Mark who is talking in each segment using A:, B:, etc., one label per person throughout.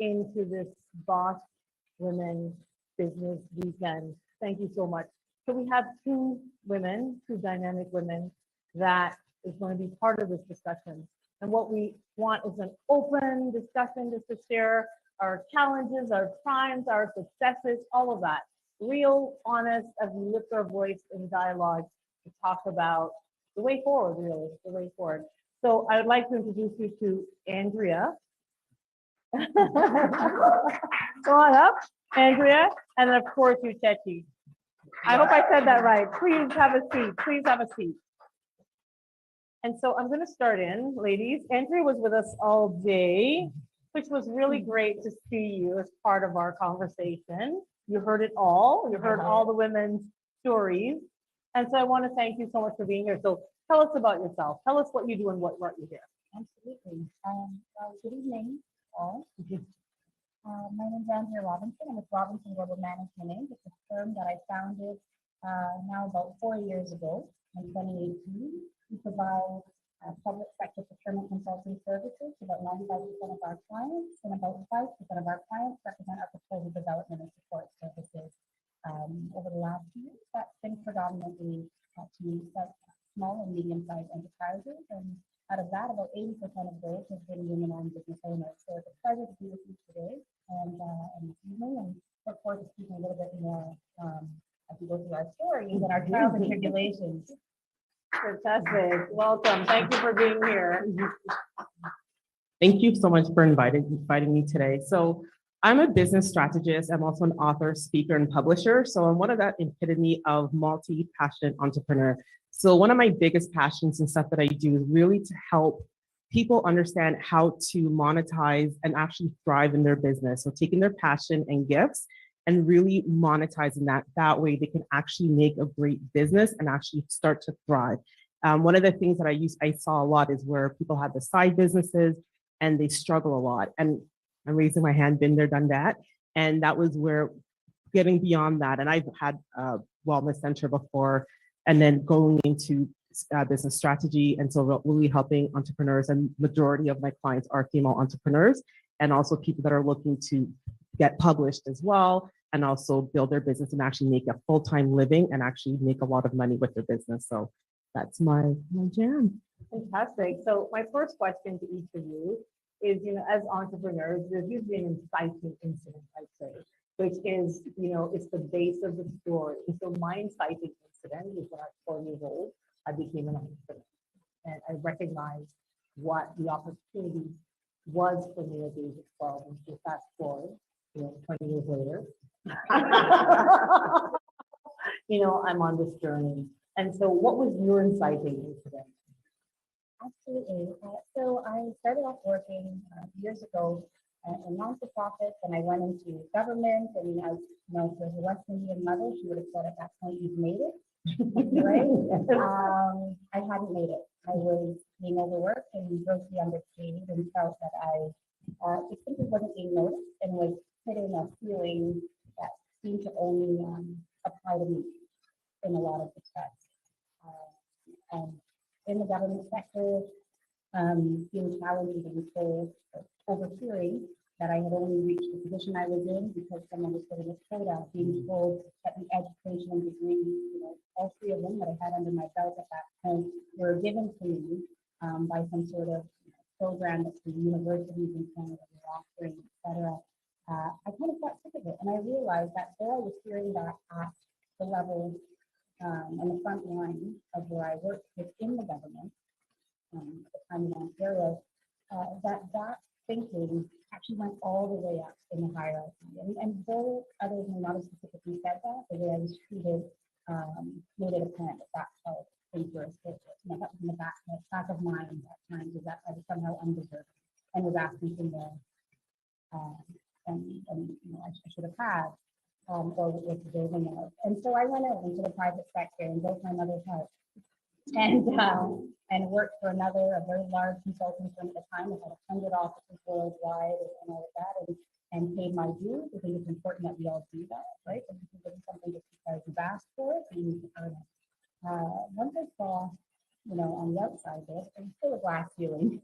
A: into this Boss Women Business Weekend. Thank you so much. So we have two women, two dynamic women that is going to be part of this discussion. And what we want is an open discussion just to share our challenges, our triumphs, our successes, all of that. Real, honest, as we lift our voice in dialogue to talk about the way forward, really, the way forward. So I would like to introduce you to Andrea. Go on up, Andrea, and then of course you, Chechi. I hope I said that right. Please have a seat. Please have a seat. And so I'm going to start in, ladies. Andrea was with us all day, which was really great to see you as part of our conversation. You heard it all. You heard all the women's stories. And so I want to thank you so much for being here. So tell us about yourself. Tell us what you do and what brought you here.
B: Absolutely. Good evening, all. My name is Andrea Robinson. I'm with Robinson Global Management Inc. It's a firm that I founded now about 4 years ago in 2018. We provide public sector procurement consulting services to about 95% of our clients, and about 5% of our clients represent our proposal development and support services. Over the last few years, that's been predominantly to small and medium-sized enterprises, and out of that, about 80% of those have been women-owned business owners. So it's a pleasure to be with you today and this evening, and look forward to speaking a little bit more as we go through our stories and our trials and tribulations.
A: Fantastic. Welcome. Thank you for being here.
C: Thank you so much for inviting me today. So I'm a business strategist. I'm also an author, speaker, and publisher. So I'm one of that epitome of multi-passionate entrepreneur. So one of my biggest passions and stuff that I do is really to help people understand how to monetize and actually thrive in their business. So taking their passion and gifts and really monetizing that way they can actually make a great business and actually start to thrive. One of the things that I saw a lot is where people have the side businesses and they struggle a lot. And I'm raising my hand, been there, done that. And that was where getting beyond that. And I've had a wellness center before, and then going into business strategy. And so really helping entrepreneurs, and majority of my clients are female entrepreneurs, and also people that are looking to get published as well, and also build their business and actually make a full-time living and actually make a lot of money with their business. So that's my jam.
A: Fantastic. So my first question to each of you is, as entrepreneurs, there's usually an inciting incident, I'd say, which is, it's the base of the story. So my inciting incident is when I was 4 years old, I became an entrepreneur. And I recognized what the opportunity was for me at the age of 12. And so fast forward, 20 years later, I'm on this journey. And so what was your inciting incident?
B: Absolutely. So I started off working years ago in non-for-profits, and I went into government. And as there's a West Indian mother, she would have said at that point, "You've made it," right? I hadn't made it. I was being overworked and grossly underpaid, and felt that I just simply wasn't being noticed, and was hitting a feeling that seemed to only apply to me in a lot of respects. And in the government sector, being challenged and told, overhearing that I had only reached the position I was in because someone was putting a quota, being told that the education and degree, all three of them that I had under my belt at that point were given to me by some sort of program that the universities in Canada were offering, etc. I kind of got sick of it, and I realized that though I was hearing that at the level and the front line of where I worked within the government at the time in Ontario, that thinking actually went all the way up in the hierarchy. And though others may not have specifically said that, the way I was treated made it apparent that that's how things were escaped. That was in the back of mind at times, is that I was somehow undeserving and was asking for more and I should have had. Or was deserving of. And so I went out into the private sector and broke my mother's heart, and worked for a very large consulting firm at the time that had 100 offices worldwide and all of that, and paid my dues. I think it's important that we all do that, right? So this isn't something just because you've asked for it, you need to earn it. Once I saw, on the outside there, there's still a glass ceiling.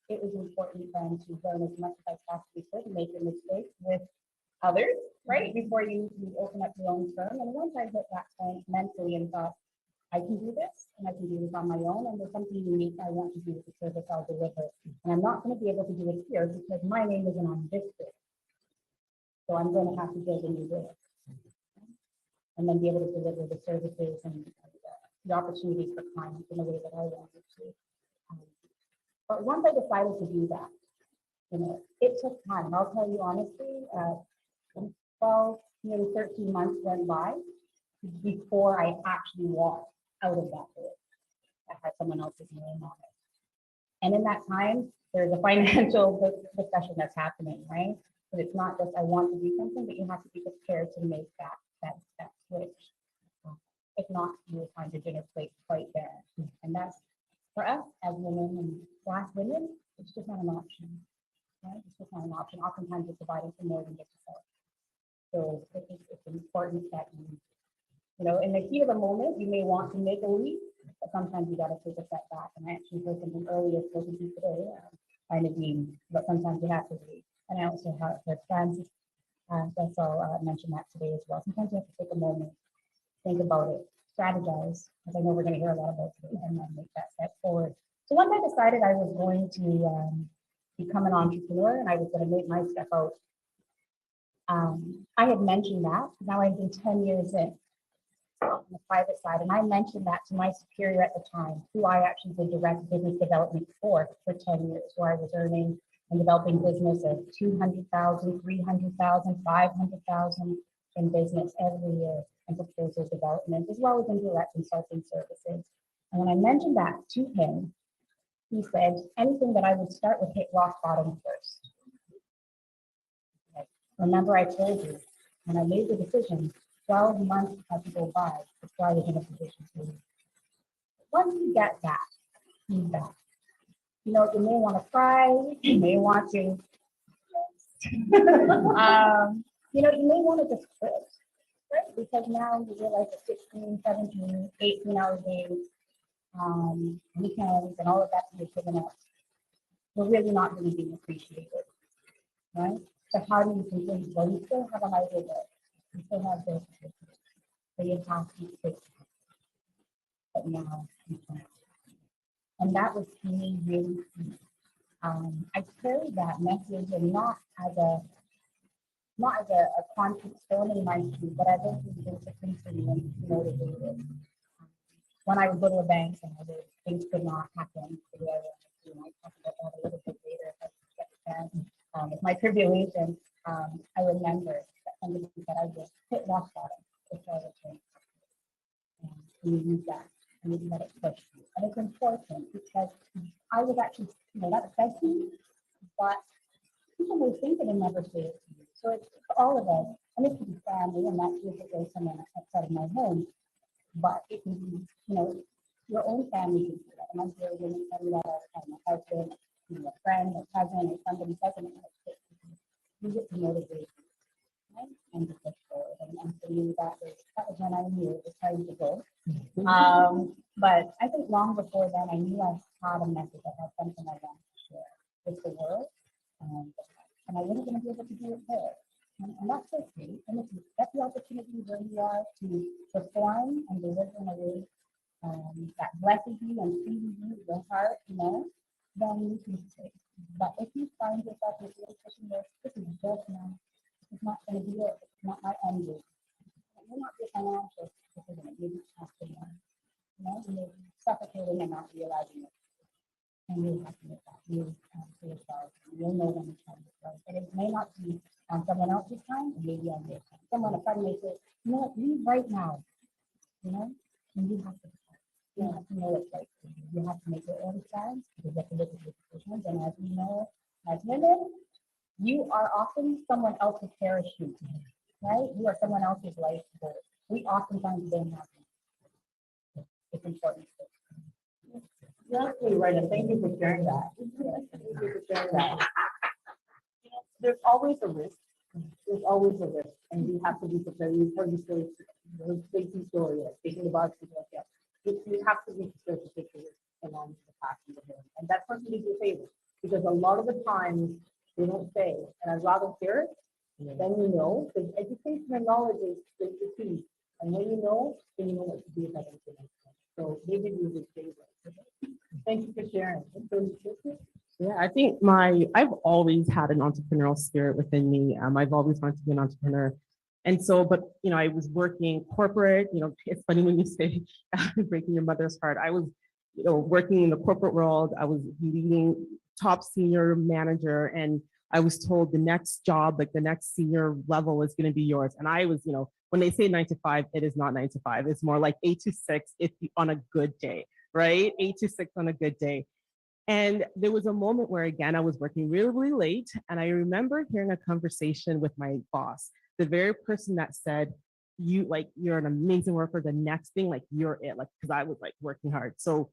B: it was important then to learn as much as I possibly could, make a mistake with others, right? Before you open up your own firm. And once I hit that point mentally and thought, I can do this and I can do this on my own. And there's something unique I want to do with the service I'll deliver. And I'm not going to be able to do it here because my name isn't on this list. So I'm going to have to build a new list and then be able to deliver the services and the opportunities for clients in the way that I wanted to. But once I decided to do that, it took time. I'll tell you honestly, 12, nearly 13 months went by before I actually walked out of that door that had someone else's name on it. And in that time, there's a financial discussion that's happening, right? But it's not just I want to do something, but you have to be prepared to make that switch. If not, you will find your dinner plate quite bare. And that's for us as women and Black women, it's just not an option. Right? It's just not an option. Oftentimes it's providing for more than just yourself. So it's important that in the heat of the moment, you may want to make a leap, but sometimes you got to take a step back. And I actually heard something earlier spoken to today, kind of being, but sometimes you have to leave. And I also heard Francis also mentioned that today as well. Sometimes you have to take a moment, think about it, strategize, because I know we're going to hear a lot about today, and then make that step forward. So once I decided I was going to become an entrepreneur and I was going to make my step out, I had mentioned that. Now I've been 10 years in on the private side, and I mentioned that to my superior at the time, who I actually did direct business development for 10 years, where I was earning and developing business of 200,000, 300,000, 500,000 in business every year, and proposal development, as well as in direct consulting services. And when I mentioned that to him, he said anything that I would start would hit rock bottom first. Remember, I told you when I made the decision, 12 months had to go by before I was in a position to leave. Once you get that feedback, you may want to cry, you may want to, you may want to just quit, right? Because now you realize that 16, 17, 18-hour days, weekends, and all of that to be given up, we're really not really being appreciated, right? So how do you continue? Well, you still have a livelihood, you still have this, so you have to fix it. But now you can't. And that was really, really key. I carried that message and not as a conscious stone in my shoe, but as a discipline for me and motivated. When I would go to a bank and things could not happen the way I wanted to, and I talk about that a little bit later if I get the chance. With my tribulation, I remember that somebody said I just hit rock bottom before I was and you use that and you let it push you. And it's important because I was actually, that affects me, but people may think it and never say it to you. So it's for all of us, and it can be family, and that's if it goes someone outside of my home, but it can be, your own family can do that. And I'm very women tell me that all the time. My husband, a friend, a cousin, or somebody doesn't know you get to motivate you, right? And to push forward. And for me, that was when I knew it was time to go. But I think long before then, I knew I had a message. I had something I wanted to share with the world. And I wasn't going to be able to do it there. And that's okay. And if you get the opportunity where you are to perform and deliver in a way that blesses you and feeds you, your heart, then you can stay. But if you find yourself in a situation where this is just not, it's not going to be it, it's not my end goal, you're not your financial decision, you just have to learn. You're suffocating and not realizing it. And you have to make that move for yourself. You'll know when it's time to go. And it may not be on someone else's time, it may be on your time. Someone, a friend may say, leave right now. And you have to know it's right for you. You have to make your own plans, because you have to look at your decisions. And as we know, as women, you are often someone else's parachute, right? You are someone else's lifeboat. We oftentimes don't have it. It's important.
A: You're absolutely right, and thank you for sharing that. Thank you for sharing that. There's always a risk. There's always a risk, and you have to be prepared. You've heard the story, the Stacey story, taking the box to look at. You have to be prepared to take the risk along the path you're going. And that person did you a favor, because a lot of the times they don't say, and I'd rather hear it, then you know, because education and knowledge is the key. And when you know, then you know what to do with that information. So they did you a big favor. Thank you for sharing.
C: Yeah, I think I've always had an entrepreneurial spirit within me. I've always wanted to be an entrepreneur. And so, but, I was working corporate, it's funny when you say breaking your mother's heart. I was, working in the corporate world. I was leading top senior manager, and I was told the next job, like the next senior level is going to be yours. And I was, when they say 9 to 5, it is not 9 to 5. It's more like 8 to 6 if you, on a good day, right? 8 to 6 on a good day. And there was a moment where, again, I was working really, really late. And I remember hearing a conversation with my boss, the very person that said, you're an amazing worker. The next thing, like, you're it, like, because I was like working hard. So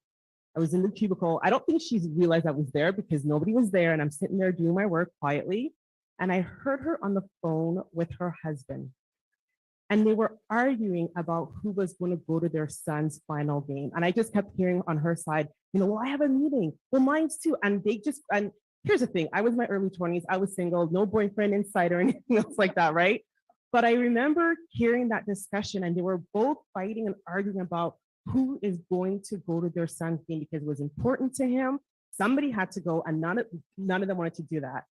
C: I was in the cubicle. I don't think she realized I was there because nobody was there. And I'm sitting there doing my work quietly. And I heard her on the phone with her husband. And they were arguing about who was going to go to their son's final game. And I just kept hearing on her side, well, I have a meeting. Well, mine's too. And and here's the thing. I was in my early 20s. I was single, no boyfriend in sight or anything else like that, right? But I remember hearing that discussion, and they were both fighting and arguing about who is going to go to their son's game because it was important to him. Somebody had to go, and none of them wanted to do that.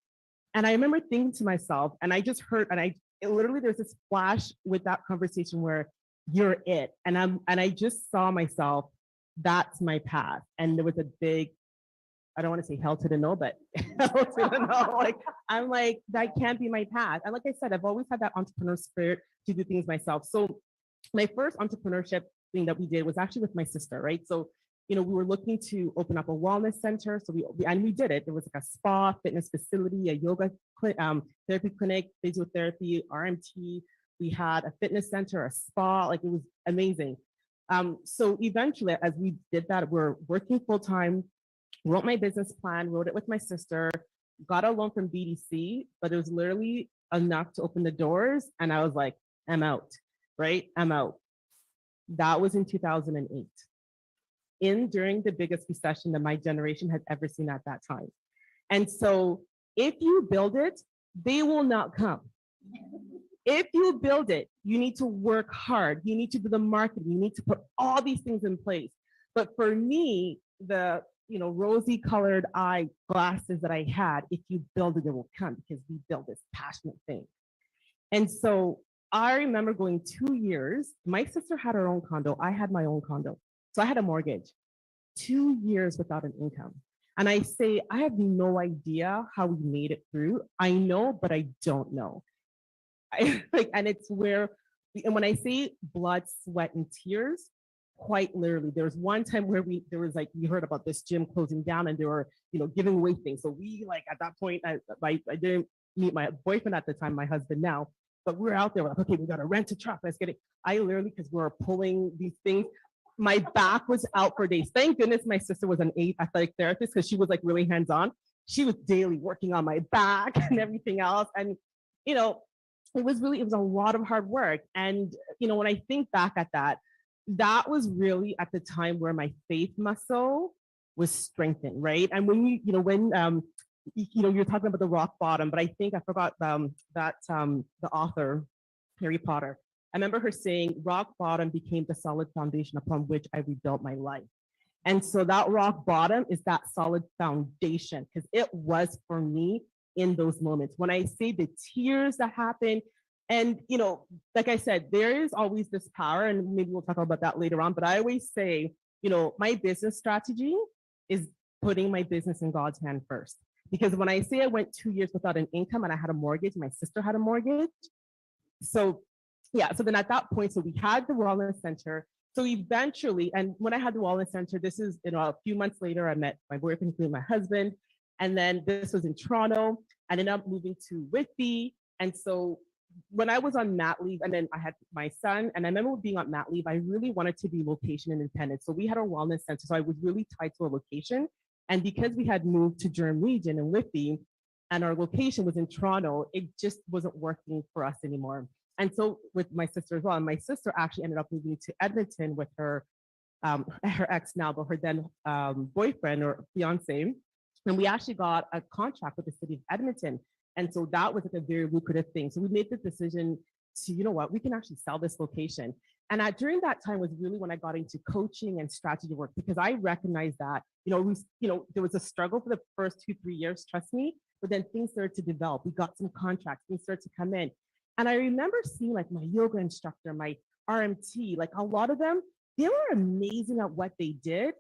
C: And I remember thinking to myself, and I just heard, and literally there's this flash with that conversation where you're it. And I just saw myself, that's my path. And there was a big, I don't want to say hell to the no, but hell to the no. Like, I'm like, that can't be my path. And like I said, I've always had that entrepreneur spirit to do things myself. So my first entrepreneurship thing that we did was actually with my sister, right? So, we were looking to open up a wellness center. So we did it. There was like a spa, fitness facility, a yoga therapy clinic, physiotherapy, RMT. We had a fitness center, a spa, like it was amazing. So eventually, as we did that, we're working full time, wrote my business plan, wrote it with my sister, got a loan from BDC, but it was literally enough to open the doors. And I was like, I'm out, right? I'm out. That was in 2008. During the biggest recession that my generation had ever seen at that time. And so if you build it, they will not come. If you build it, you need to work hard. You need to do the marketing. You need to put all these things in place. But for me, the rosy colored eye glasses that I had, if you build it, it will come, because we build this passionate thing. And so I remember going 2 years. My sister had her own condo. I had my own condo. So I had a mortgage, 2 years without an income. And I say, I have no idea how we made it through. I know, but I don't know. And it's where, and when I say blood, sweat, and tears, quite literally, there was one time where we heard about this gym closing down, and they were, giving away things. So we, like, at that point, I didn't meet my boyfriend at the time, my husband now, but we were out there, we're like, okay, we got to rent a truck. Let's get it. I literally, because we were pulling these things, my back was out for days. Thank goodness my sister was an athletic therapist, because she was like really hands-on. She was daily working on my back and everything else. And, it was a lot of hard work. And, when I think back at that was really at the time where my faith muscle was strengthened, right? And when you're talking about the rock bottom, but I think I forgot the author, Harry Potter. I remember her saying, rock bottom became the solid foundation upon which I rebuilt my life. And so that rock bottom is that solid foundation, because it was for me in those moments. When I say the tears that happen, and, like I said, there is always this power, and maybe we'll talk about that later on, but I always say, my business strategy is putting my business in God's hand first. Because when I say I went 2 years without an income and I had a mortgage, my sister had a mortgage. So then at that point, so we had the wellness center. So eventually, and when I had the wellness center, this is, a few months later, I met my boyfriend, including my husband. And then this was in Toronto. I ended up moving to Whitby. And so when I was on mat leave, and then I had my son, and I remember being on mat leave, I really wanted to be location independent. So we had a wellness center. So I was really tied to a location. And because we had moved to Durham Region in Whitby, and our location was in Toronto, it just wasn't working for us anymore. And so with my sister as well, and my sister actually ended up moving to Edmonton with her her ex now, but her then boyfriend or fiance. And we actually got a contract with the city of Edmonton. And so that was like a very lucrative thing. So we made the decision to, you know what, we can actually sell this location. And during that time was really when I got into coaching and strategy work, because I recognized that, there was a struggle for the first 2-3 years, trust me, but then things started to develop. We got some contracts, things started to come in. And I remember seeing like my yoga instructor, my RMT, like a lot of them, they were amazing at what they did,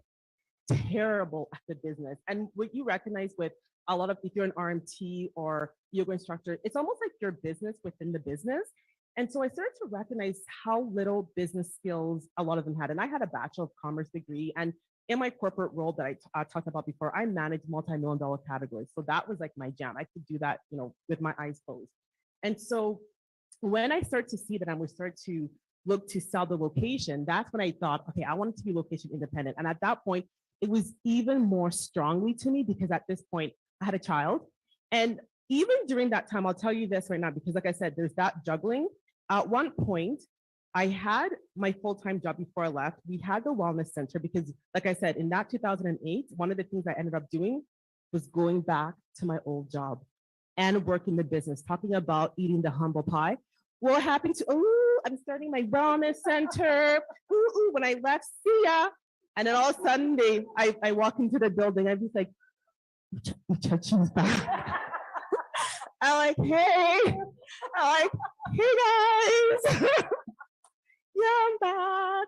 C: terrible at the business. And what you recognize with a lot of, if you're an RMT or yoga instructor, it's almost like your business within the business. And so I started to recognize how little business skills a lot of them had. And I had a Bachelor of Commerce degree. And in my corporate role that I talked about before, I managed multi-million-dollar categories. So that was like my jam. I could do that, with my eyes closed. And so when I started to see that I would start to look to sell the location, that's when I thought, okay, I wanted to be location independent. And at that point, it was even more strongly to me because at this point, I had a child. And even during that time, I'll tell you this right now, because like I said, there's that juggling. At one point, I had my full-time job before I left. We had the wellness center because, like I said, in that 2008, one of the things I ended up doing was going back to my old job and working the business, talking about eating the humble pie. What happened to, I'm starting my wellness center. When I left, see ya. And then all of a sudden, I walk into the building. I'm just like, Chachi's back. I'm like, hey guys. Yeah, I'm back,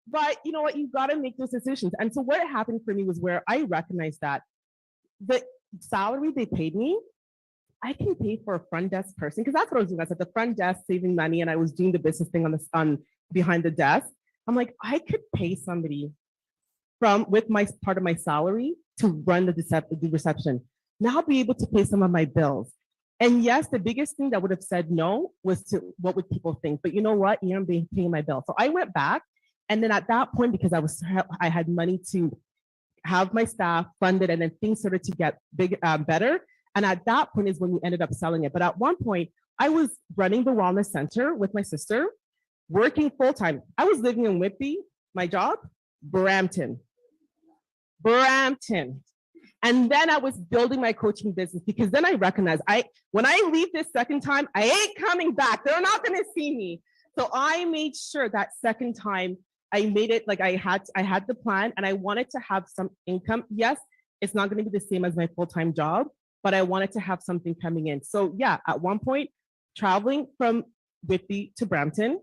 C: But you know what? You've got to make those decisions. And so what happened for me was where I recognized that the salary they paid me, I can pay for a front desk person, because that's what I was doing. I was at the front desk saving money, and I was doing the business thing on behind the desk. I'm like, I could pay somebody with my part of my salary to run the reception. Now I'll be able to pay some of my bills. And yes, the biggest thing that would have said no was to what would people think. But you know what? I'm paying my bill. So I went back, and then at that point, because I had money to have my staff funded, and then things started to get better. And at that point is when we ended up selling it. But at one point, I was running the wellness center with my sister, working full time. I was living in Whitby, my job, Brampton. And then I was building my coaching business, because then I recognized when I leave this second time, I ain't coming back. They're not going to see me. So I made sure that second time I made it like I had the plan, and I wanted to have some income. Yes, it's not going to be the same as my full-time job, but I wanted to have something coming in. So yeah, at one point, traveling from Whitby to Brampton,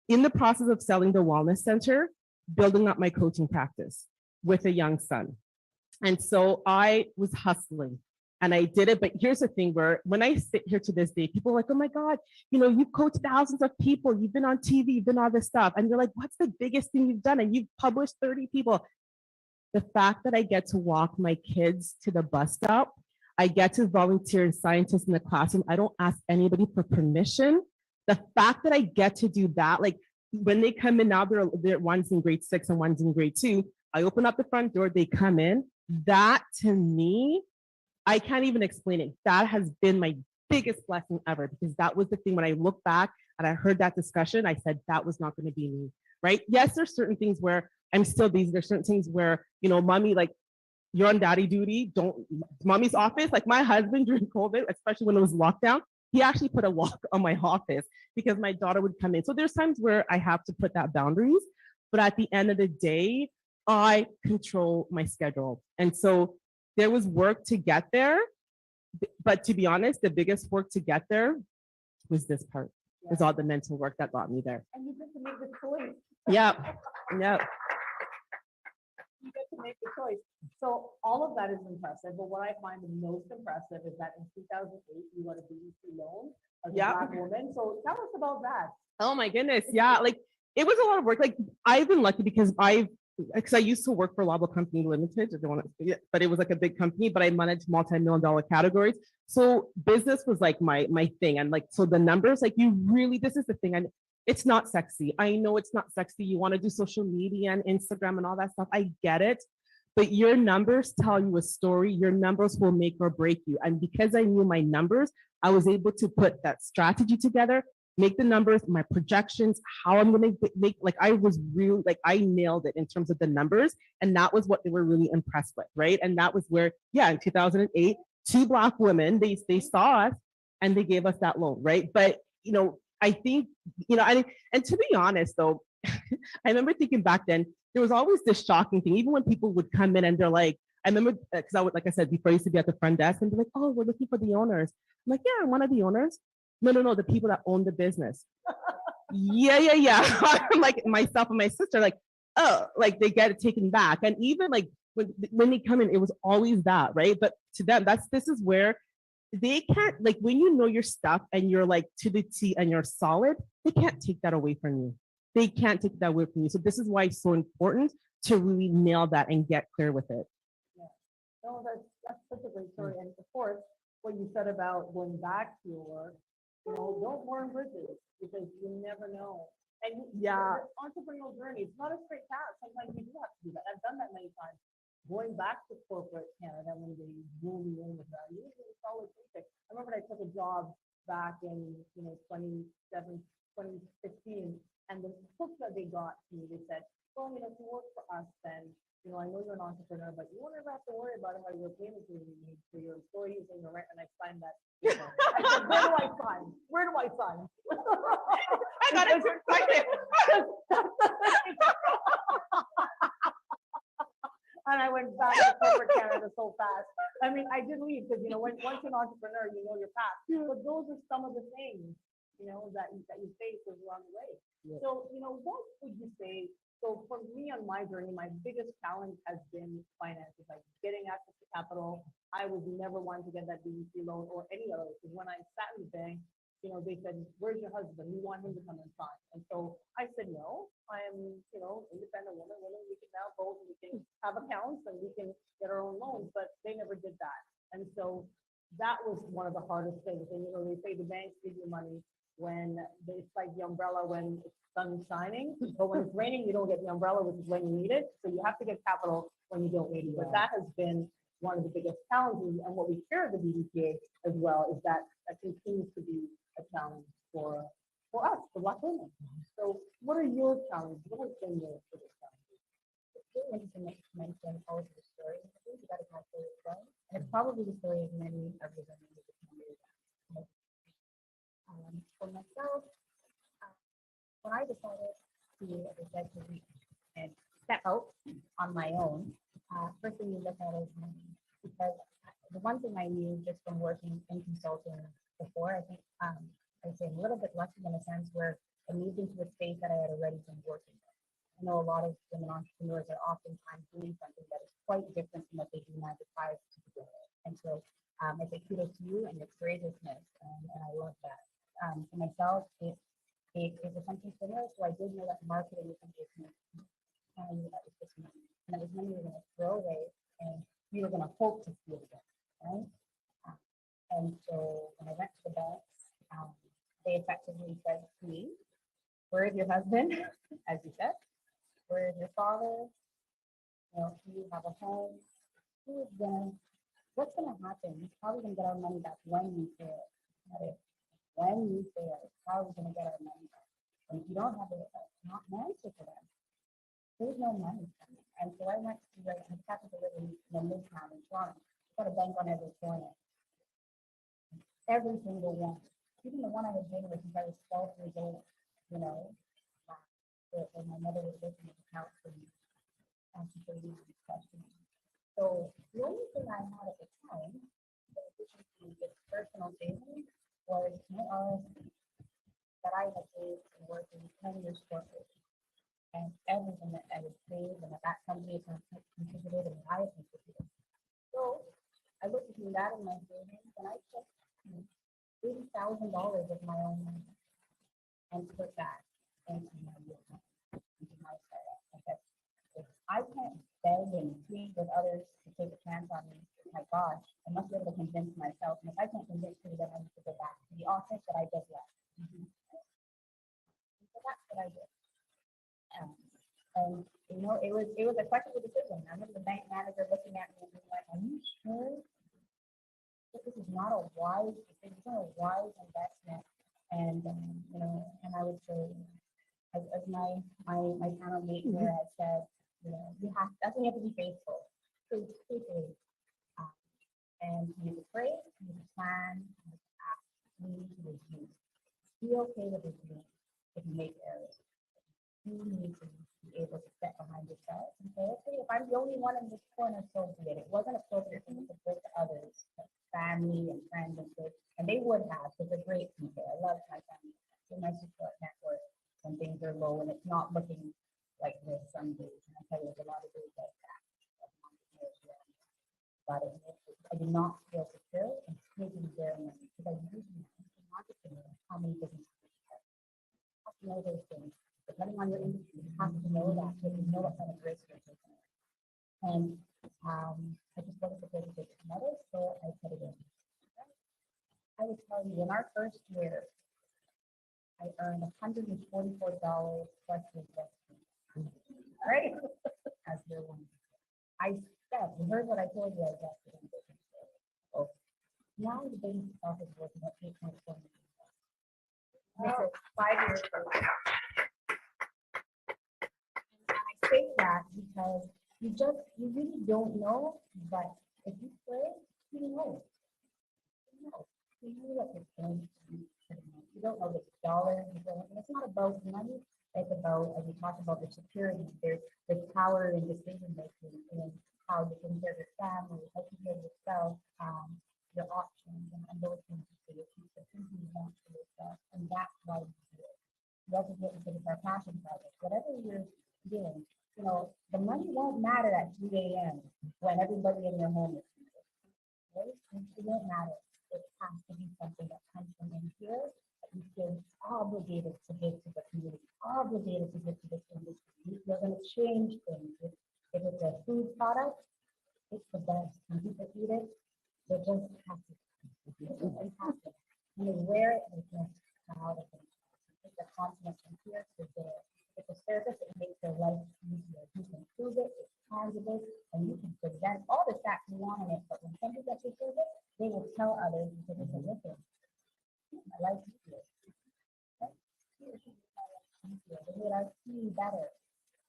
C: in the process of selling the wellness center, building up my coaching practice with a young son. And so I was hustling and I did it. But here's the thing, where when I sit here to this day, people are like, oh my God, you've coached thousands of people. You've been on TV, you've done all this stuff. And you're like, what's the biggest thing you've done? And you've published 30 people. The fact that I get to walk my kids to the bus stop, I get to volunteer as scientists in the classroom. I don't ask anybody for permission. The fact that I get to do that, like when they come in now, they're one's in grade 6 and one's in grade 2. I open up the front door, they come in. That to me, I can't even explain it. That has been my biggest blessing ever, because that was the thing when I look back and I heard that discussion, I said, that was not going to be me, right? Yes, there's certain things where I'm still busy. There's certain things where, mommy, like you're on daddy duty, mommy's office, like my husband during COVID, especially when it was lockdown, he actually put a lock on my office because my daughter would come in. So there's times where I have to put that boundaries, but at the end of the day, I control my schedule. And so there was work to get there. But to be honest, the biggest work to get there was this part. It was all the mental work that got me there.
A: And you get to make the choice.
C: Yep.
A: You get to make the choice. So all of that is impressive. But what I find the most impressive is that in 2008, you got a BBPA loan as a Black woman. So tell us about that.
C: Oh my goodness. Yeah. Like it was a lot of work. Like I've been lucky because I used to work for Loblaw Company Limited, but it was like a big company, but I managed multi-million-dollar categories. So business was like my thing. And like, so the numbers, like this is the thing. And it's not sexy. I know it's not sexy. You want to do social media and Instagram and all that stuff. I get it. But your numbers tell you a story. Your numbers will make or break you. And because I knew my numbers, I was able to put that strategy together, make the numbers, my projections, how I'm going to make, like, I was really, like, I nailed it in terms of the numbers. And that was what they were really impressed with, right? And that was where, yeah, in 2008, two Black women, they saw us and they gave us that loan, right? But, I think, and to be honest, though, I remember thinking back then, there was always this shocking thing, even when people would come in and they're like, I remember, because I would, like I said, before I used to be at the front desk and be like, oh, we're looking for the owners. I'm like, yeah, I'm one of the owners. No, the people that own the business. Yeah. I'm like, myself and my sister, like, oh, like they get it taken back. And even like when they come in, it was always that, right? But to them, this is where they can't, like, when you know your stuff and you're like to the T and you're solid, they can't take that away from you. They can't take that away from you. So this is why it's so important to really nail that and get clear with it.
A: No, that's such a great story. And of course, what you said about going back to your work, don't burn bridges because you never know. And
C: Yeah.
A: the entrepreneurial journey, it's not a straight path. Sometimes you do have to do that. I've done that many times. Going back to corporate Canada when they rule me in with that, usually it's always basic. I remember I took a job back in 2015, and the hook that they got to me, they said, well, if you work for us, then I know you're an entrepreneur, but you won't ever have to worry about how your payments are being made for your employees and your rent. And I signed that. I said, where do I sign? Where do I sign?
C: I got it excited.
A: And I went back to corporate Canada so fast. I mean, I did leave because once you're an entrepreneur, you know your path. But those are some of the things that you face along the way. Yeah. So what would you say? So for me on my journey, my biggest challenge has been finances, like getting access to capital. I was never wanting to get that BBPA loan or any other, because when I sat in the bank, they said, where's your husband? We want him to come and sign. And so I said, no, I am, independent woman. We can now vote and we can have accounts and we can get our own loans, but they never did that. And so that was one of the hardest things. And, they say the banks give you money when it's like the umbrella when it's sun shining, but when it's raining, you don't get the umbrella, which is when you need it. So you have to get capital when you don't need it. But that has been one of the biggest challenges. And what we hear at the BBPA as well is that continues to be a challenge for us, for Black women. So what are your challenges? What has been your biggest challenges?
B: It's really interesting that you mentioned all of the stories. I think that is my favorite story. And it's probably the story of many of the women who become leaders. For myself, when I decided to, as I said, to reach and step out on my own, first thing you look at is money. Because the one thing I knew just from working in consulting before, I think I'd say I'm a little bit lucky in a sense where I moved into a space that I had already been working with. I know a lot of women entrepreneurs are oftentimes doing something that is quite different from what they do 9 to 5 to begin with. And so I say kudos to you and your courageousness, and I love that. For myself, it was something similar. So I did know that marketing was something I knew that was just money. And that was money we were going to throw away and we were going to hope to steal again, right? And so when I went to the banks, they effectively said to me, where is your husband? As you said, where is your father? Do you have a home? What's going to happen? How are we going to get our money back when we fail? When you fail, how are we going to get our money back? And if you don't have an answer for them, there's no money coming. And so I went to I happened to live in Midtown in Toronto. I got a bank on every corner. Every single one. Even the one I had been with since I was 12 years old, when my mother was looking at the house and asking for these questions. So the only thing I had at the time, in addition to this personal savings, was my RSP that I had saved and working 10 years corporate. And everything that I had saved and that company contributed and I had contributed. So I looked between that and my savings and I took $80,000 of my own money and put that into my business, into my startup. I said, if I can't beg and plead with others to take a chance on me, my gosh, I must be able to convince myself. And if I can't convince you, then I need to go back to the office that I just left. So that's what I did. And it was a questionable decision. I remember the bank manager looking at me and being like, are you sure that this is not a wise decision, a wise investment And, and I would say, as my panel mate here has said, that's when you have to be faithful. Truthfully. Um, and you need to pray, you need to plan, you need to act, you need to review. Be okay with reviewing if you make errors. You need to be able to step behind yourself and say, okay, if I'm the only one in this corner, so be it. It wasn't appropriate for me to go to others, like family and friends and kids, and they would have, because they're great people. I love my family. They're my support network when things are low and it's not looking like this some days. And I tell you, there's a lot of days like that. But I do not feel secure and taking their money because I usually market to know how many businesses you have to know those things. Depending on your industry, you have to know that so you know what kind of risk you're taking. And I just wanted to go to this another, so I put it in. I would tell you, in our first year, I earned $144 plus the investment. All right, as your one. I said, you heard what I told you I invested in business. So now the business itself is worth about $8.4 million. This is 5 years ago. And I say that because you really don't know, but if you play, you know. You know what you're going to do. You don't know the dollar. It's not about money. It's about, as we talked about, the security. There's power in decision making and how you can care of your family, how you care of yourself, your options, and those things for your future, things you want for yourself. And that's why we do it. That's what we do with our passion project. Whatever you're doing, the money won't matter at 2 a.m. when everybody in your home is sleeping. Right? It won't matter. It has to be something that comes from in here that you feel obligated to give to the community, obligated to give to this industry. You're going to change things. If it's a food product, it's the best. When people eat it, they just have to. It's fantastic. When they wear it, they just proud of it. It's a confidence from here to there. It's a service that makes their life easier. You can prove it, it's tangible, and you can present all the facts you want in it. But when somebody gets to prove it, they will tell others because it's a listen. My life is easier. They made our team better.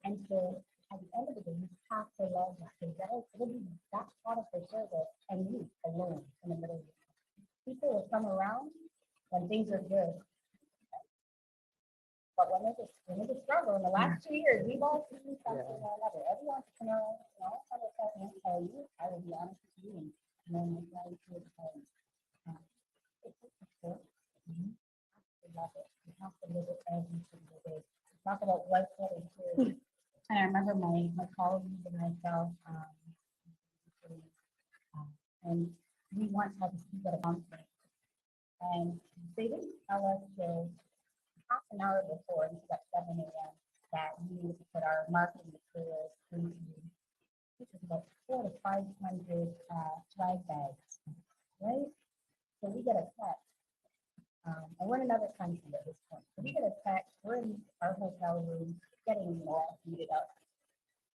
B: And so at the end of the day, you have to love that because it'll be that product or service and you alone in the middle of it. People will come around when things are good. But when there's a struggle in the last 2 years, we've all seen something or another. Every entrepreneur, I will tell you, I will be honest with you, and then it's not easy to tell you. It's a support. You have to love it. You have to live it every single day. Talk about life getting through. And I remember my colleagues and myself, and we once had to speak at a conference, and they didn't tell us till half an hour before, and it's at 7 a.m., that we needed to put our marketing materials into, this is about 400 to 500 swag bags, right? So we get a text, and we're in another country at this point. So we get a text, we're in our hotel room, getting all heated up,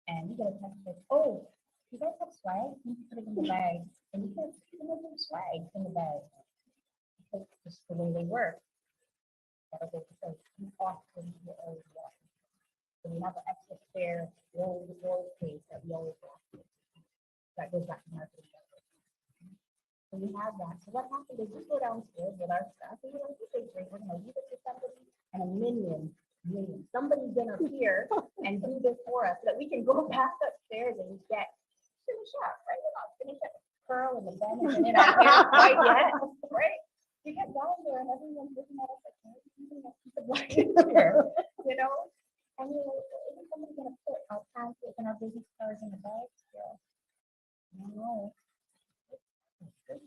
B: and we get a text like, oh, you guys have swag? You can put it in the bag, and you can put some swag in the bag. It's just the way they work. Because we often get always walking. So we have an extra spare roll case that we always walk with. That goes back to marketing. So we have that. So what happens is we go downstairs with our stuff and we're like, okay, great, we're gonna leave it to somebody, and a minion, somebody's gonna appear and do this for us so that we can go back upstairs and get finish up, right? We're not finished at the curl and the bend and in our hair quite yet, right? We get down there and everyone's looking at us like, the black here, and we're like, isn't somebody gonna put our pamphlets and our business cards in the bag? Yeah. No. You're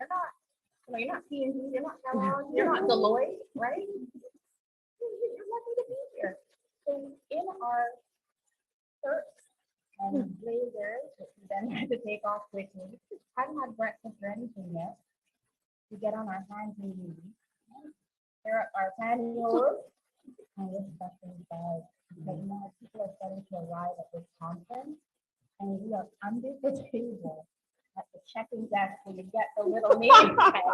B: not, you're not P&G, you're not Kellogg, you're not Deloitte, right? You're lucky to be here. So in our shirts and blazers, which we then had to take off quickly, haven't had breakfast or anything yet. We get on our hands and knees. Here are our pantyhose, and we're stuffing bags. But now people are starting to arrive at this conference, and we are under the table at the checking desk where you get the little name tag,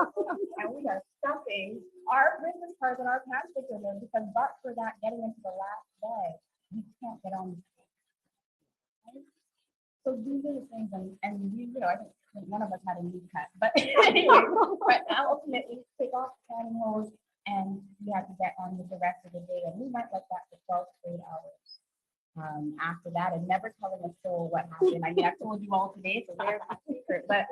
B: and we are stuffing our business cards and our passbooks in there because but for that getting into the last day, you can't get on. Right? So these are the things, and you know, I think none of us had a knee cut, but anyway, but ultimately take off the panning hose and we had to get on with the rest of the day, and we went like that for 12 straight hours. After that, and never telling a soul what happened. I mean, I've told you all today, so there's the secret, but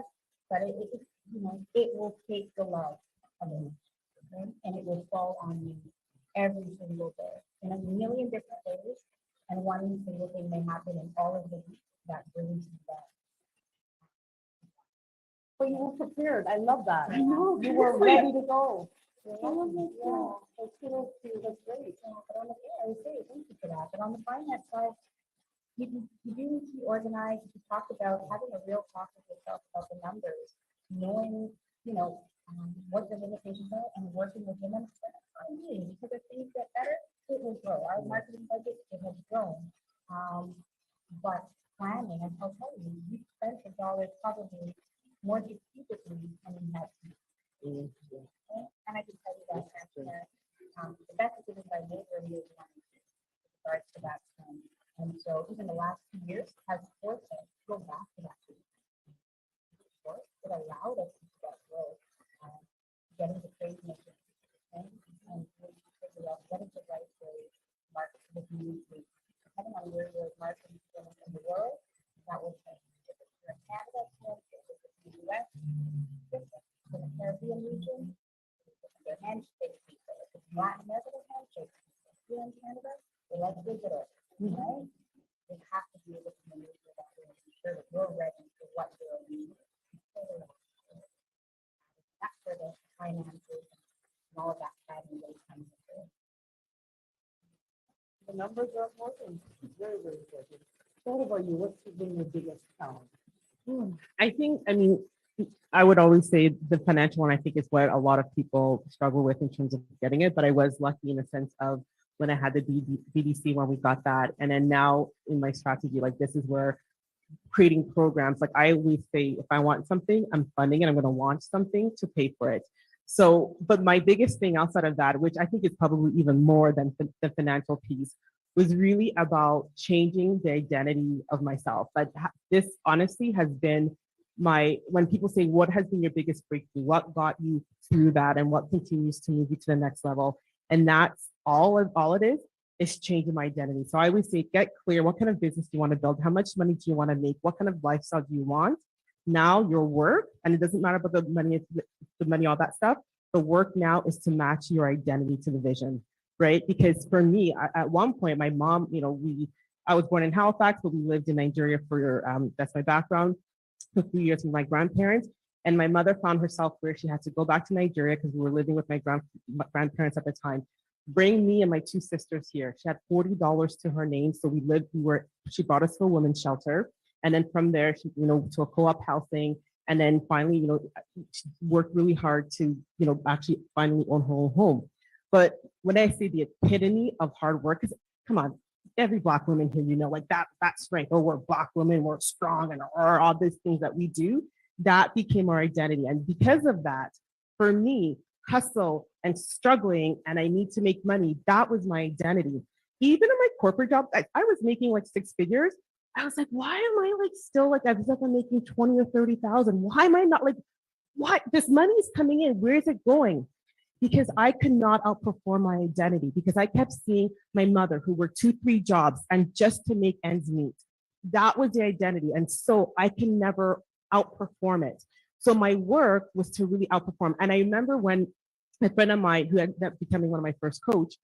B: it you know, it will take the love of it, okay? And it will fall on you every single day in a million different ways, and one single thing may happen in all of the week that brings you back.
A: But you were prepared. I love that.
B: I know.
A: You were ready to go.
B: Yeah, so kudos to you. That's great. But on the, I would say thank you for that. But on the finance side, you do need to be organized. You talk about having a real talk with yourself about the numbers, knowing, you know, what the limitations are and working with them. Because if things get better, it will grow. Our marketing budget, it has grown. But planning, and I'll tell you, you spent the dollars probably more strategically than you had to. And I can tell you that the best decisions I made were years one and two with regards to that spend. And so even the last 2 years has forced us to go back to that. It allowed us to do that growth, getting the trade mission, and figure out what is the right way to market to the community. Depending on where your marketing is going in the world, that will change. If it's in Canada, if it's in the US, different. In the Caribbean region, their handshake people. If it's Latin America, their handshake people. Here in Canada, they like digital, right? They have to be able to maneuver that way and ensure that you're ready for what they're needing. That's where the finances and all of that planning really comes into.
A: The numbers are important. Very, very important. So what about you? What's been your biggest challenge?
C: I think, I mean, I would always say the financial one, I think, is what a lot of people struggle with in terms of getting it. But I was lucky in the sense of when I had the BDC when we got that. And then now in my strategy, like this is where creating programs, like I always say, if I want something, I'm funding it. I'm going to launch something to pay for it. So, but my biggest thing outside of that, which I think is probably even more than the financial piece, was really about changing the identity of myself. But this honestly has been when people say, what has been your biggest breakthrough? What got you through that and what continues to move you to the next level? And that's all it is changing my identity. So I always say, get clear, what kind of business do you want to build? How much money do you want to make? What kind of lifestyle do you want? Now your work, and it doesn't matter about the money, all that stuff. The work now is to match your identity to the vision, right? Because for me, at one point, my mom, you know, I was born in Halifax, but we lived in Nigeria for, that's my background, for 3 years with my grandparents. And my mother found herself where she had to go back to Nigeria because we were living with my grandparents at the time. Bring me and my two sisters here. She had $40 to her name. So she brought us to a women's shelter. And then from there, she, you know, to a co-op housing. And then finally, you know, she worked really hard to, you know, actually finally own her own home. But when I say the epitome of hard work, because come on, every Black woman here, you know, like that strength, oh, we're Black women, we're strong, and or all these things that we do, that became our identity. And because of that, for me, hustle and struggling, and I need to make money, that was my identity. Even in my corporate job, I was making like 6 figures. I was like, why am I like still like, as if I'm making 20 or 30,000? Why am I not like, what? This money is coming in, where is it going? Because I could not outperform my identity, because I kept seeing my mother who worked 2-3 jobs and just to make ends meet. That was the identity. And so I can never outperform it. So my work was to really outperform. And I remember when a friend of mine who ended up becoming one of my first coach,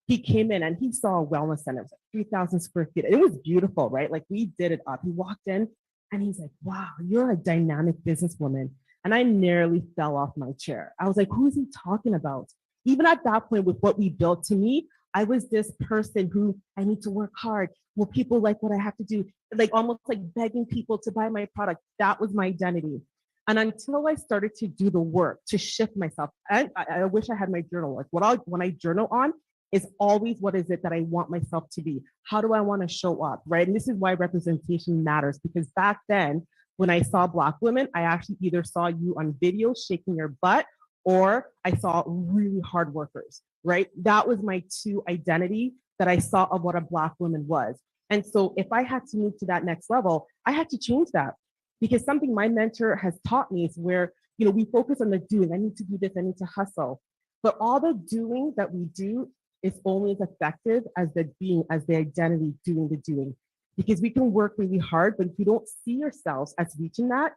C: he came in and he saw a wellness center, 3,000 square feet. It was beautiful, right? Like we did it up. He walked in and he's like, wow, you're a dynamic businesswoman. And I nearly fell off my chair. I was like, who is he talking about? Even at that point with what we built, to me, I was this person who I need to work hard. Will people like what I have to do? Like almost like begging people to buy my product. That was my identity. And until I started to do the work to shift myself, I wish I had my journal. Like when I journal on is always, what is it that I want myself to be? How do I want to show up, right? And this is why representation matters, because back then When I saw Black women, I actually either saw you on video shaking your butt or I saw really hard workers, right? That was my two identity that I saw of what a Black woman was. And so if I had to move to that next level, I had to change that because something my mentor has taught me is where, we focus on the doing. I need to do this, I need to hustle. But all the doing that we do is only as effective as the being, as the identity doing the doing. Because we can work really hard, but if you don't see yourselves as reaching that,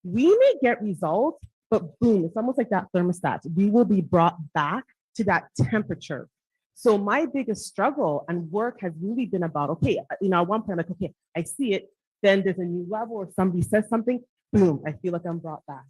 C: we may get results, but boom, it's almost like that thermostat. We will be brought back to that temperature. So my biggest struggle and work has really been about, okay, at one point I'm like, okay, I see it. Then there's a new level or somebody says something, boom, I feel like I'm brought back.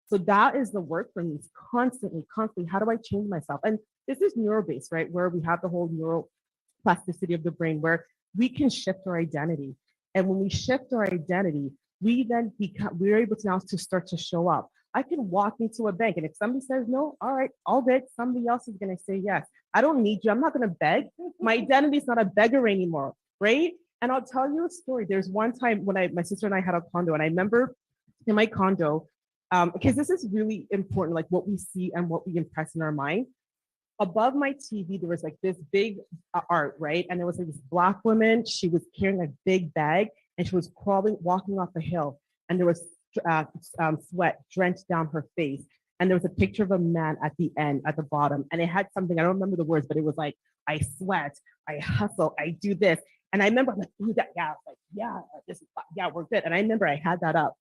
C: So that is the work for me. It's constantly, how do I change myself? And this is neuro-based, right? Where we have the whole neuroplasticity of the brain where we can shift our identity. And when we shift our identity, we're able to now to start to show up. I can walk into a bank and if somebody says no, all right, all good. Somebody else is going to say yes. I don't need you. I'm not going to beg. My identity is not a beggar anymore, right? And I'll tell you a story. There's one time when my sister and I had a condo and I remember in my condo, because this is really important, like what we see and what we impress in our mind. Above my TV, there was like this big art, right? And there was like this Black woman. She was carrying a big bag and she was walking off a hill. And there was sweat drenched down her face. And there was a picture of a man at the end, at the bottom. And it had something, I don't remember the words, but it was like, I sweat, I hustle, I do this. And I remember I'm like, ooh, we're good. And I remember I had that up.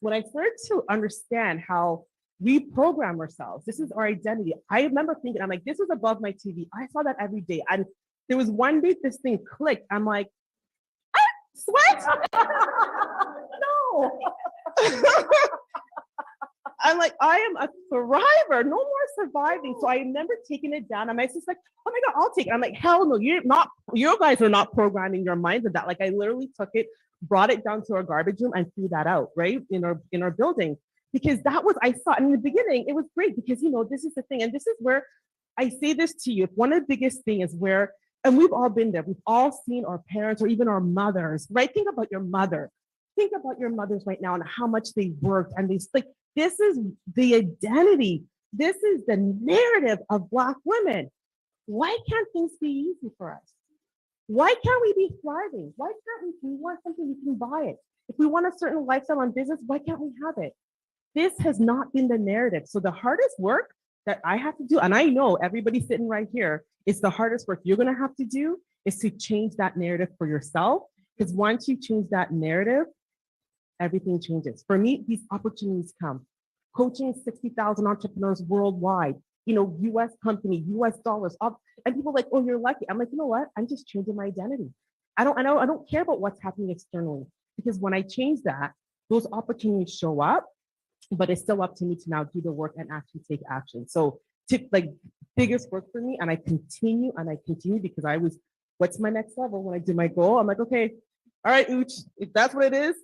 C: When I started to understand how we program ourselves, this is our identity. I remember thinking, I'm like, this was above my TV. I saw that every day. And there was one day this thing clicked. I'm like, sweat? No. I'm like, I am a thriver, no more surviving. So I remember taking it down. And my sister's like, oh my God, I'll take it. I'm like, hell no, you guys are not programming your minds of that. Like I literally took it, brought it down to our garbage room and threw that out, right? In our building. Because that was, I saw, and in the beginning, it was great because, this is the thing. And this is where I say this to you. One of the biggest things is where, and we've all been there. We've all seen our parents or even our mothers, right? Think about your mother. Think about your mothers right now and how much they worked and this is the identity. This is the narrative of Black women. Why can't things be easy for us? Why can't we be thriving? Why can't we want something, we can buy it? If we want a certain lifestyle on business, why can't we have it? This has not been the narrative. So the hardest work that I have to do, and I know everybody sitting right here, is the hardest work you're going to have to do is to change that narrative for yourself. Because once you change that narrative, everything changes. For me, these opportunities come. Coaching 60,000 entrepreneurs worldwide, US company, US dollars, and people are like, oh, you're lucky. I'm like, you know what? I'm just changing my identity. I don't care about what's happening externally because when I change that, those opportunities show up, but it's still up to me to now do the work and actually take action. So biggest work for me, and I continue because what's my next level? When I do my goal, I'm like, okay, all right, Ooch, if that's what it is,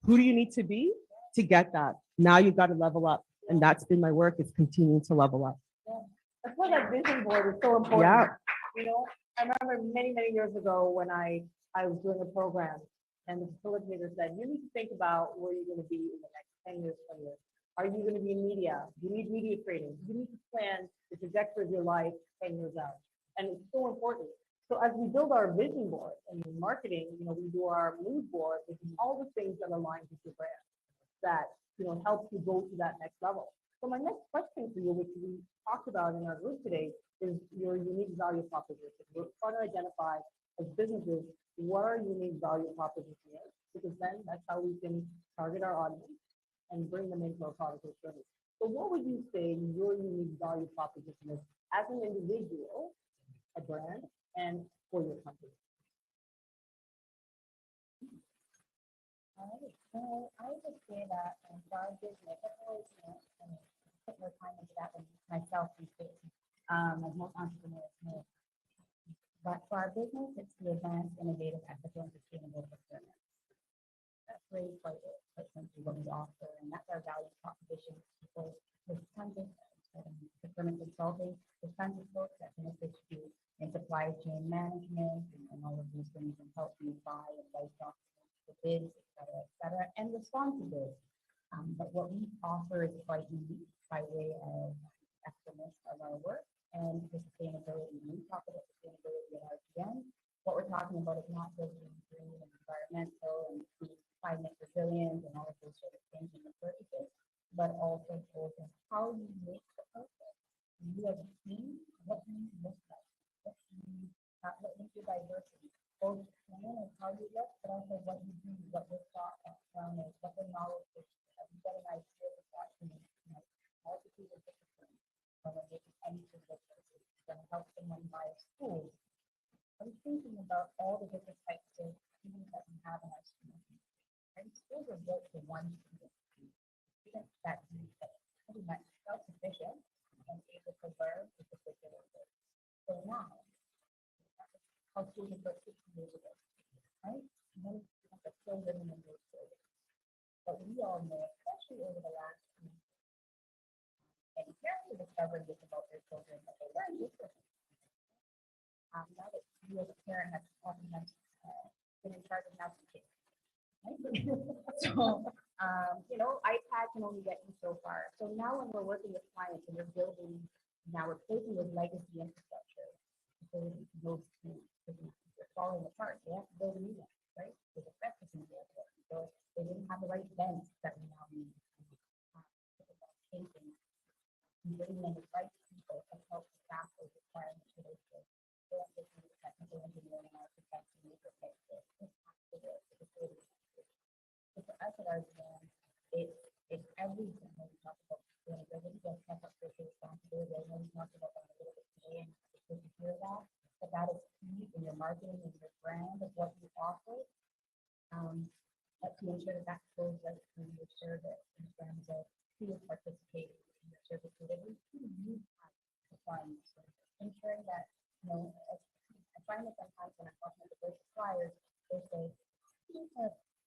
C: who do you need to be to get that? Now you've got to level up. And that's been my work, is continuing to level up.
A: Yeah. That's why that vision board is so important.
C: Yeah.
A: I remember many, many years ago when I was doing a program and the facilitator said, you need to think about where you're going to be in the next 10 years, 20 years. Are you going to be in media? Do you need media training? You need to plan the trajectory of your life 10 years out. And it's so important. So as we build our vision board and marketing, we do our mood board, which is all the things that align with your brand that, helps you go to that next level. So my next question for you, which we talked about in our group today, is your unique value proposition. We're trying to identify as businesses what our unique value proposition is, because then that's how we can target our audience and bring them into our product or service. So what would you say your unique value proposition is as an individual, a brand, and for your company?
B: All right, so I would say that for our business, I've always put more time into that than myself these days, as most entrepreneurs know. But for our business, it's the advanced, innovative, ethical, and sustainable procurement. That's really quite essentially what we offer, and that's our value proposition. People with tons of procurement consulting, with tons of folks that can assist you in supply chain management and all of these things and help you buy and write documents, the bids, et cetera, and respond to bids. what we offer is quite unique by way of excellence of our work and the sustainability. When we talk about sustainability at RTN, what we're talking about is not just being green and environmental and being climate resilient and all of those sort of things in the purposes, but also for how you make the process. You as a team, what do you look like? What makes your diversity? Both and how you look, but also what you do, what your thought background is, what the knowledge is. You get an idea of that, multitude of disciplines, from a making any sort of choices. It's going to help someone buy a school. I was thinking about all the different types of students that we have in our schools. And schools are built for one student. Students that need that pretty much self-sufficient and able to learn a particular thing. So now, how schools were 60 years ago, right? Many students are still living in those schools. But we all know, especially over the last few years, and parents are discovering this about their children, that they learn differently. Now that you as a parent have oftentimes been in charge of now some kids. Right? So, iPad can only get you so far. So now when we're working with clients and we're building, now we're placing with legacy infrastructure, facilities, those things, they're falling apart. They have to build new ones, right? There's a breakfast in there. So they didn't have the right vents that we now need. Thinking, bringing in the right people to help staff those requirements for those kids. They have to do technical engineering, architects, and make it fit. This has to work. So for us at our exam, it's everything when we talk about sustainability, don't talk about social responsibility. I know we talked about that a little bit today, and it's good to hear that. But that is key in your marketing and your brand of what you offer. But to ensure that that flows right through your service in terms of who is participating in your service delivery, who you have to find service. Ensuring that, I find that sometimes when I'm talking to the suppliers, they say,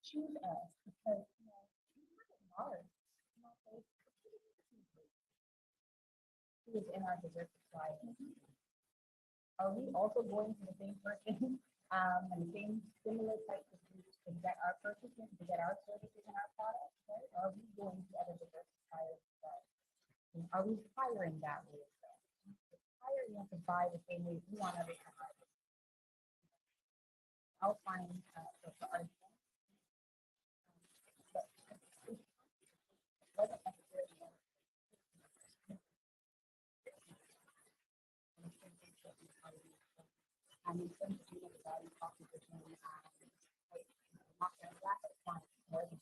B: choose us because, we have it hard. Who is in our dessert supply? Are we also going to the same person and the same similar types of groups to get our purchases, to get our services and our products, right? Are we going to other diverse suppliers? Are we hiring that way? Hire, you have to buy the same way we want others to buy. I'll find for our wasn't necessarily in terms of the value proposition, not going to lack of time more than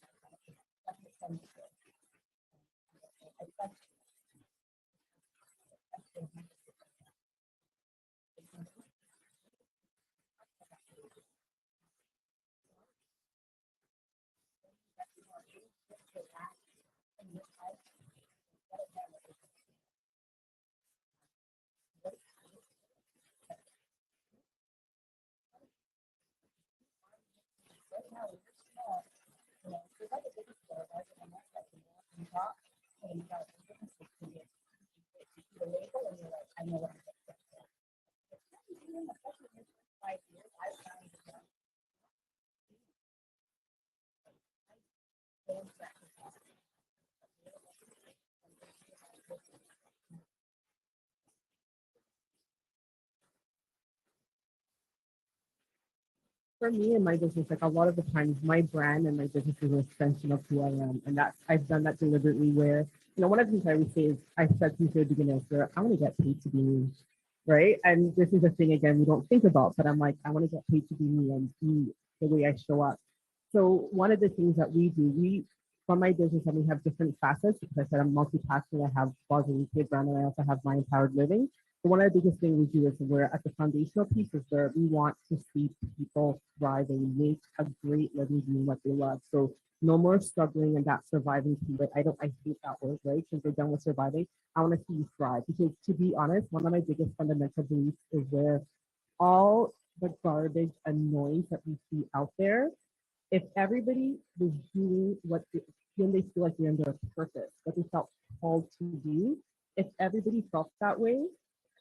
B: the label and you're like, I know what I'm going to get. Especially in 5 years, I found that
C: For me and my business, like a lot of the times, my brand and my business is an extension of who I am, and that's I've done that deliberately. Where one of the things I always say is I said since the beginning, where I want to get paid to be me, right? And this is a thing again we don't think about, but I'm like I want to get paid to be me and be the way I show up. So one of the things that we do, we from my business, and we have different facets. Because I said I'm multi-passionate. I have Boston UK brand, and I also have my empowered living. So one of the biggest things we do is we're at the foundational pieces where we want to see people thrive and make a great living doing what they love. So no more struggling and that surviving piece. But I hate that word, right? Because we're done with surviving. I want to see you thrive. Because to be honest, one of my biggest fundamental beliefs is where all the garbage and noise that we see out there, if everybody was doing what when they feel like they're under a purpose, what they felt called to do, if everybody felt that way,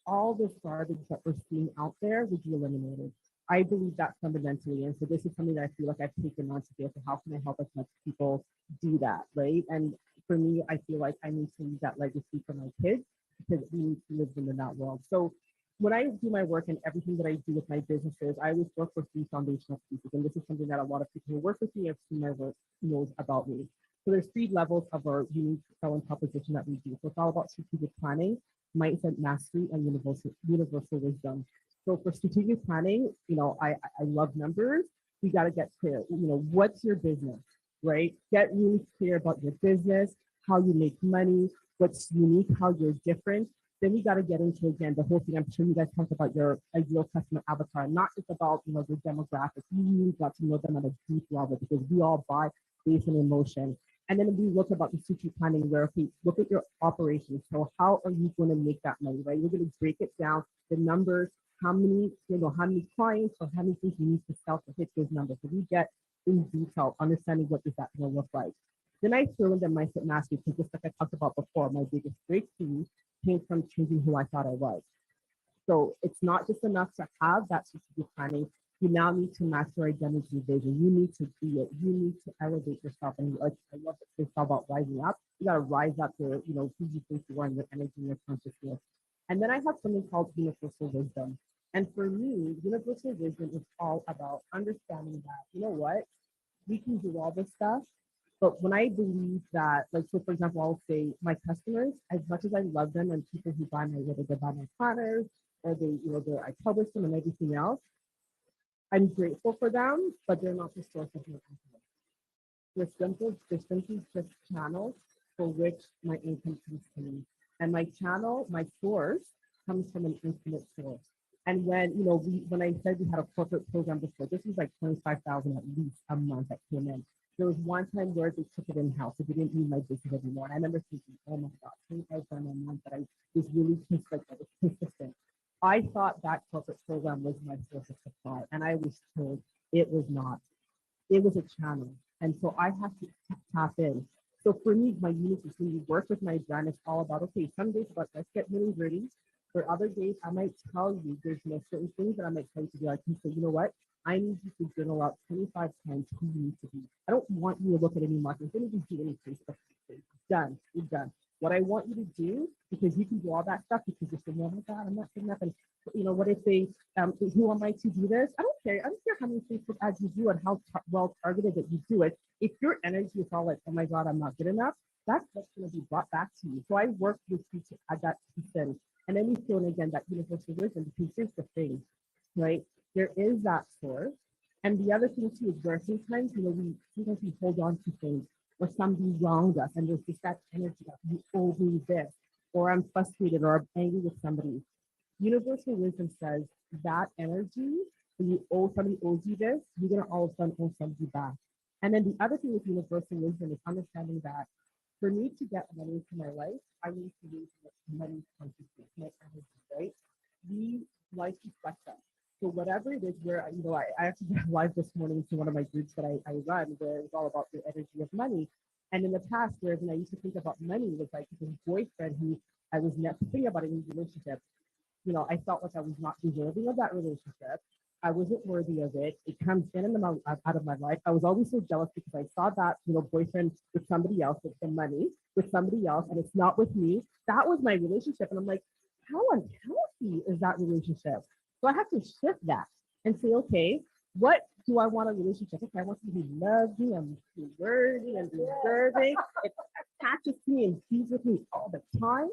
C: all this garbage that we're seeing out there would be eliminated. I believe that fundamentally. And so this is something that I feel like I've taken on today. So how can I help as much people do that, right? And for me, I feel like I need to leave that legacy for my kids because we need to live in that world. So when I do my work and everything that I do with my businesses, I always work with three foundational pieces. And this is something that a lot of people who work with me have seen my work knows about me. So there's three levels of our unique selling proposition that we do. So it's all about strategic planning, mindset mastery, and universal wisdom. So for strategic planning, I love numbers. We got to get clear. What's your business, right? Get really clear about your business, how you make money, what's unique, how you're different. Then we got to get into, again, the whole thing. I'm sure you guys talked about your ideal customer avatar, not just about, their demographics. You really got to know them at a deep level because we all buy based on emotion. And then we look about the strategic planning where, okay, look at your operations. So how are you going to make that money, right? You're going to break it down, the numbers, how many clients or how many things you need to sell to hit those numbers. So we get in detail, understanding what is that going to look like. Then I throw in the mindset mastery because just like I talked about before, my biggest breakthrough came from changing who I thought I was. So it's not just enough to have that strategic planning. You now need to master your identity vision. You need to be it. You need to elevate yourself. And like I love that they talk about rising up. You got to rise up to who you think you are and your energy and your consciousness. And then I have something called universal wisdom. And for me, universal wisdom is all about understanding that, we can do all this stuff. But when I believe that, like, so for example, I'll say my customers, as much as I love them and people who buy whether they buy my planners or I publish them and everything else, I'm grateful for them, but they're not the source of my income. They're simply just channels for which my income comes to me. And my channel, my source, comes from an infinite source. And when I said we had a corporate program before, this was like 25,000 at least a month that came in. There was one time where they took it in-house, so they didn't need my business anymore. And I remember thinking, oh my God, 25,000 a month that I was really just like that was consistent. I thought that corporate program was my source of supply, and I was told it was not. It was a channel. And so I have to tap in. So for me, my unique is when you work with my brand, it's all about, okay, some days about let's get really gritty. For other days, I might tell you there's certain things that I might tell you to be like, so you know what? I need you to journal out 25 times who you need to be. I don't want you to look at any marketing. Don't even do any Facebook. Done. You're done. What I want you to do, because you can do all that stuff because you're saying, oh my God, I'm not saying nothing. What if they, who am I to do this? I don't care. I don't care how many Facebook ads you do and how well targeted that you do it. If your energy is all like, oh my God, I'm not good enough, that's what's going to be brought back to you. So I work with you to add that piece in. And then we throw in again that universal wisdom because here's the thing, right? There is that source. And the other thing too is where sometimes, we hold on to things or somebody wronged us and there's just that energy of you owe me this, or I'm frustrated or I'm angry with somebody. Universal wisdom says that energy, when somebody owes you this, you're gonna all of a sudden owe somebody back. And then the other thing with universal wisdom is understanding that for me to get money into my life, I need to use money consciousness, my energy, right? We like to flex up. So whatever it is where, I actually got live this morning to one of my groups that I run where it was all about the energy of money. And in the past, where when I used to think about money was like this boyfriend who I was never thinking about in a relationship. I felt like I was not deserving of that relationship. I wasn't worthy of it. It comes in and out of my life. I was always so jealous because I saw that, boyfriend with somebody else, with some money, with somebody else, and it's not with me. That was my relationship. And I'm like, how unhealthy is that relationship? So I have to shift that and say, okay, what do I want a relationship? Okay, I want somebody who loves me and worthy and deserving. It attaches to me and feeds with me all the time.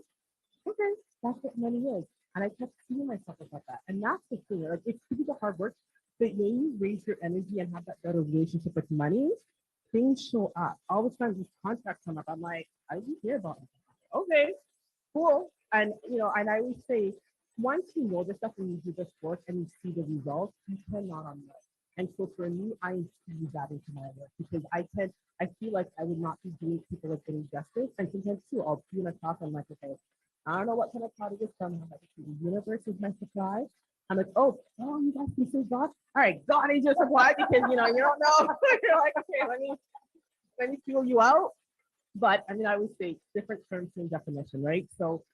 C: Okay, that's what money is. And I kept seeing myself about that. And that's the thing. Like, it's to do the hard work, but when you raise your energy and have that better relationship with money, things show up. All the time these contracts come up. I'm like, I didn't hear about it. Okay, cool. And and I always say, once you know the stuff and you do this work and you see the results, you cannot unlearn. And so for me, I infuse that into my work because I feel like I would not be doing people like any justice. And sometimes too, I'll be in a talk and I'm like, okay, I don't know what kind of product is from. I'm like, the universe is my supply. I'm like, oh, you guys can say God. All right, God is your supply because you don't know. You're like, okay, let me feel you out. But I mean, I would say different terms and definition, right? So,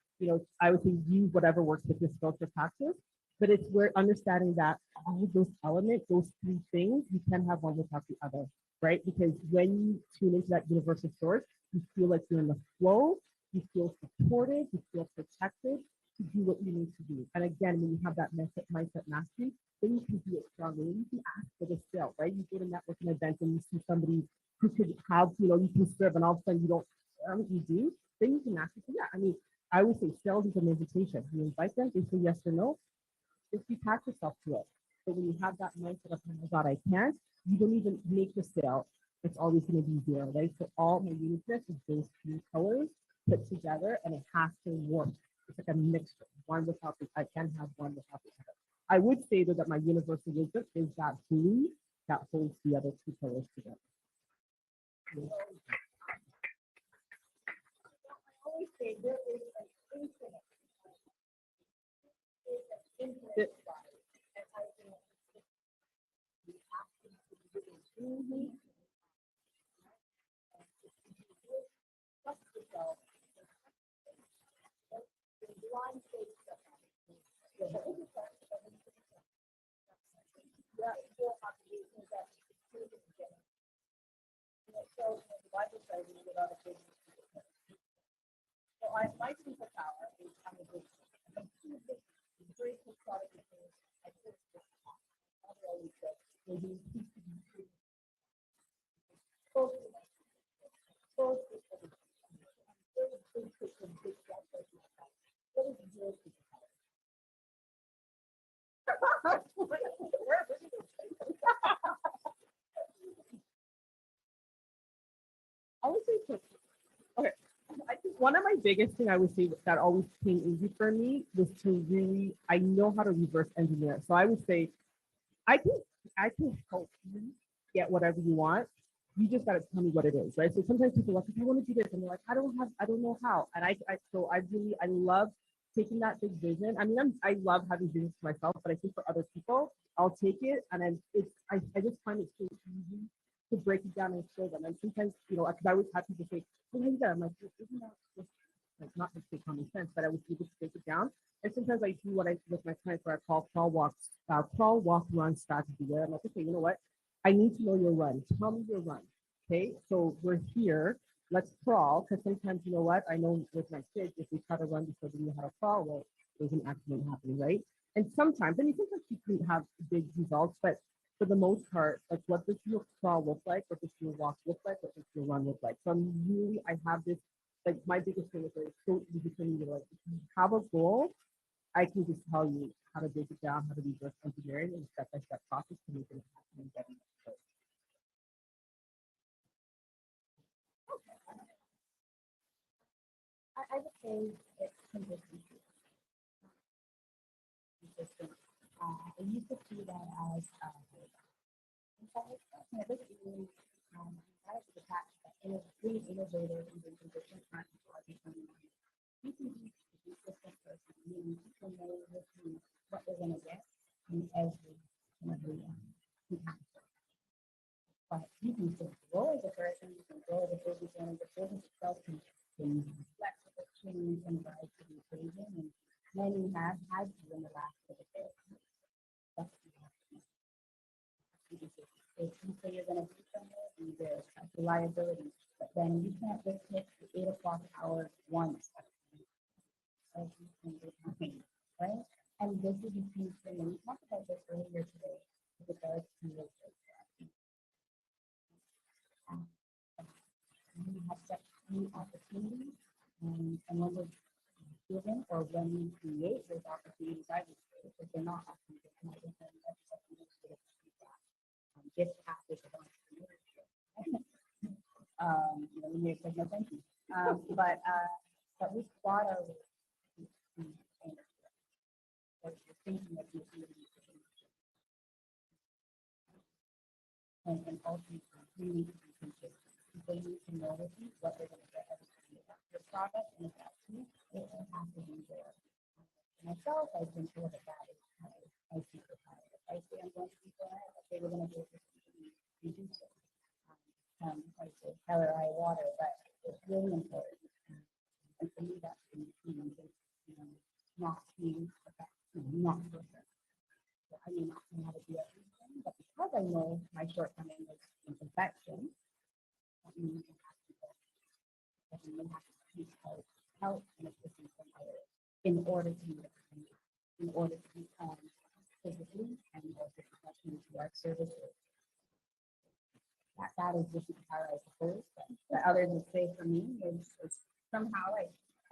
C: I would say use whatever works with your skills for practice. But it's where understanding that all of those elements, those three things, you can have one without the other. right? Because when you tune into that universal source, you feel like you're in the flow, you feel supported, you feel protected to do what you need to do. And again, when you have that mindset mastery, then you can do it strongly. And you can ask for the sale, right? You go to networking events and you see somebody who could have, you can serve, and all of a sudden you don't, you do, then you can ask for, yeah. I mean, I would say sales is an invitation. You invite them, they say yes or no, just attach yourself to it. So when you have that mindset of, oh my God, I can't, you don't even make the sale. It's always going to be zero, right? So all my uniqueness is those three colors put together, and it has to work. It's like a mixture. One without the, I can have one without the other. I would say though that my universal wisdom is that glue that holds the other two colors together.
B: I always say there is an infinite,
C: It-
B: and I think we have to be really trust yourself. Blind faith stuff. Yeah, you'll have to do things that so the Bible says you get out of business. So my superpower is I'm a good very quick product experience. I just always said maybe close to close to very big picture, big stuff. What is your superpower?
C: I would say so. Okay. I think one of my biggest thing I would say that always came easy for me was to really, I know how to reverse engineer. So I would say I can I can help you get whatever you want. You just gotta tell me what it is, right? So sometimes people are like, I want to do this, and they're like, I don't know how. And I love taking that big vision. I mean, I love having visions for myself, but I think for other people, I'll take it, and then I just find it so easy to break it down and show them. And sometimes, because I always have people say, well, how you done? I'm like, isn't that just like not to say common sense, but I was able to break it down. And sometimes I do what I with my clients where I call crawl, walk, run strategy. Where I'm like, okay, you know what? I need to know your run. Tell me your run. Okay, so we're here. Let's crawl, because sometimes you know what? I know with my kids, if we try to run before they know how to crawl, well, there's an accident happening, right? And sometimes you can have big results, but for the most part, like what does your crawl look like? What does your walk look like? What does your run look like? So I have this, like my biggest thing is like, it's so easy for me to like, if you have a goal, I can just tell you how to break it down, how to reverse engineering and step-by-step process to make it happen and get it.
B: I would say it's consistency. Consistent. I used to see that as this is that is attached to really innovative and consistent practice are becoming. You can be a consistent person, meaning people know what they're going to get in every impact. But you can still grow as a person, you can grow as a business owner, the business itself can flexible change and rise to the occasion, and many have had to in the last decade. That's if you say you're going to be somewhere, be there. That's reliability. But then you can't just hit the 8 o'clock hour once. Every single time, right? And this is a huge thing. And we talked about this earlier today with regards to we have such new opportunities, and when we're given or when we create those opportunities, I would say, because they're not often given, I think that's something that's sort of feedback. This package of entrepreneurship. We may say no thank you. But we thought our way to or you're thinking that you're really and ultimately we need to be consistent. People need to know with you what they're going to get every time they have your product, and if that's you, it will have to be there. Myself, I've been told that that is my superpower. If I say I'm going to be there, I say we're going to do it, we do so. I say hell or high water, but it's really important. And for me, that's been not being perfect, not perfect. So I may not know how to do everything, but because I know my shortcoming is perfection. That means you have to go, that you have to seek help and assistance from others in order to meet a community, in order to become physically and also professionally to our services. That is just how I suppose. But others would say for me is somehow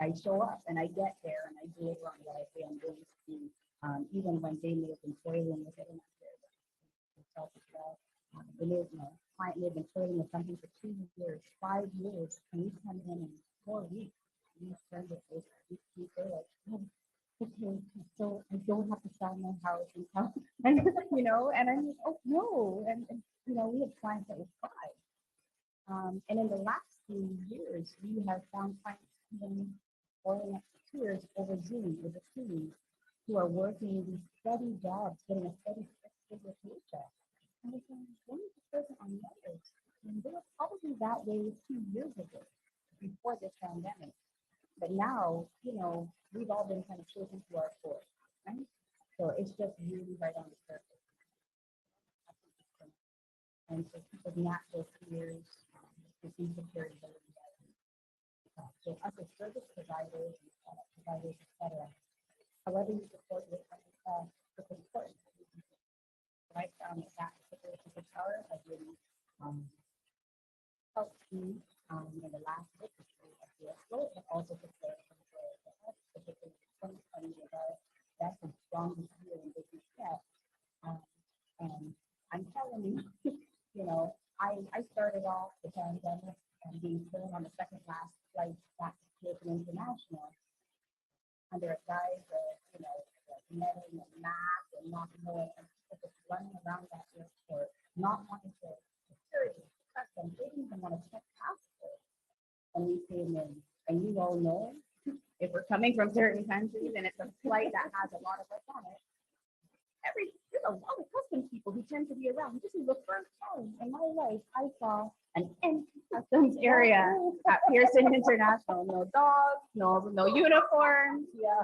B: I show up and I get there and I deliver on what I say I'm going to do, even when they may have been toiling with it and myself as well. They may, client may have been toiling with something for 2 years, 5 years, and you come in 4 weeks. And you turn to face you say like, oh, okay, so I don't have to sell my house and come, and and I'm like, oh no, and we have clients that will cry. And in the last few years, we have found clients even boiling up to tears over Zoom with the team who are working these steady jobs, getting a steady six-figure paycheck. And we're saying, when is this person on numbers? And they were probably that way 2 years ago, before this pandemic. But now, we've all been kind of chosen to our core, right? So it's just really right on the surface. And so people's natural fears, this insecurity, so us as service providers, providers, etc. However you support your clients, it's important. Right? That particular superpower has really helped me in the last book of the flow, but also prepare for the us, particularly 2020 that's the strongest year in business yet. And I'm telling you, I started off the pandemic and being flown on the second last flight back to international under a guise of, netting and math and not knowing and people just running around that airport, not wanting to security, customs, they didn't even want to check passports. And we came in, and you all know, if we're coming from certain countries and it's a flight that has a lot of us on it, there's a lot of customs people who tend to be around. This is the first time in my life I saw an empty customs area at Pearson International. No dogs, no uniforms. Yeah.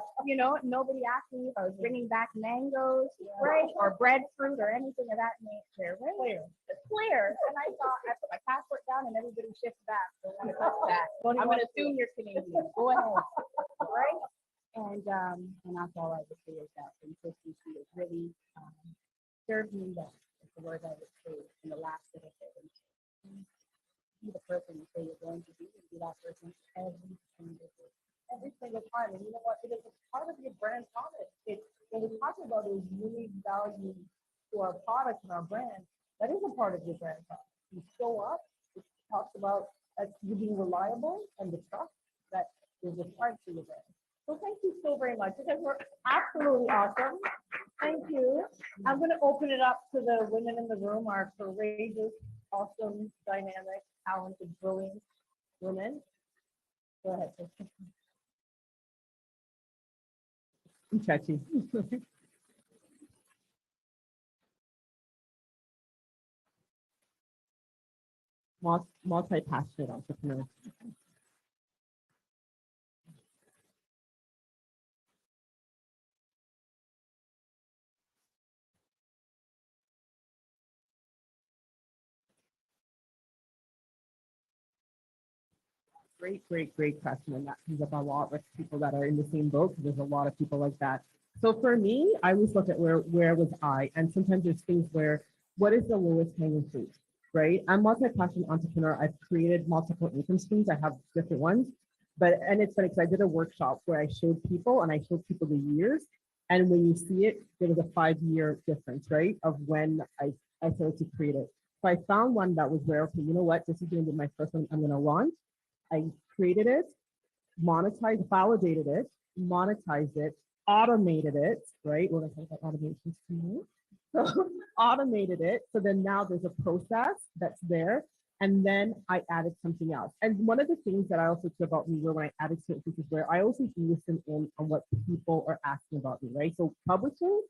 B: Nobody asked me if I was bringing back mangoes, right, or breadfruit or anything of that nature. Right? It's clear. And I thought I put my passport down and everybody shifts back. Don't want to touch that. I'm going to assume you're Canadian. Go ahead. Right? And that's all I would say is that consistency has really served me well. Is the word I would say in the last little bit. Be the person you say you're going to be, and be that person every single time. And you know what? It is a part of your brand promise. When we talk about those unique values to our product and our brand, that is a part of your brand promise. You show up. It talks about you being reliable and the trust that is required for your brand. So thank you so very much. You guys were absolutely awesome. Thank you. I'm going to open it up to the women in the room, our courageous, awesome, dynamic, talented, brilliant women. Go ahead.
C: Chachi. Multi-passionate entrepreneur. Great question. And that comes up a lot with people that are in the same boat, because there's a lot of people like that. So for me, I always look at where was I? And sometimes there's things where, what is the lowest hanging fruit, right? I'm a multi-passionate entrepreneur. I've created multiple income streams. I have different ones. And it's funny because I did a workshop where I showed people the years. And when you see it, there was a 5-year difference, right? Of when I started to create it. So I found one that was where, okay, you know what? This is going to be my first one I'm going to launch. I created it, validated it, monetized it, automated it, right? We're going to talk about automations tomorrow. So automated it. So then now there's a process that's there. And then I added something else. And one of the things that I also took about me when I added certain things is where I also listen in on what people are asking about me, right? So publishing,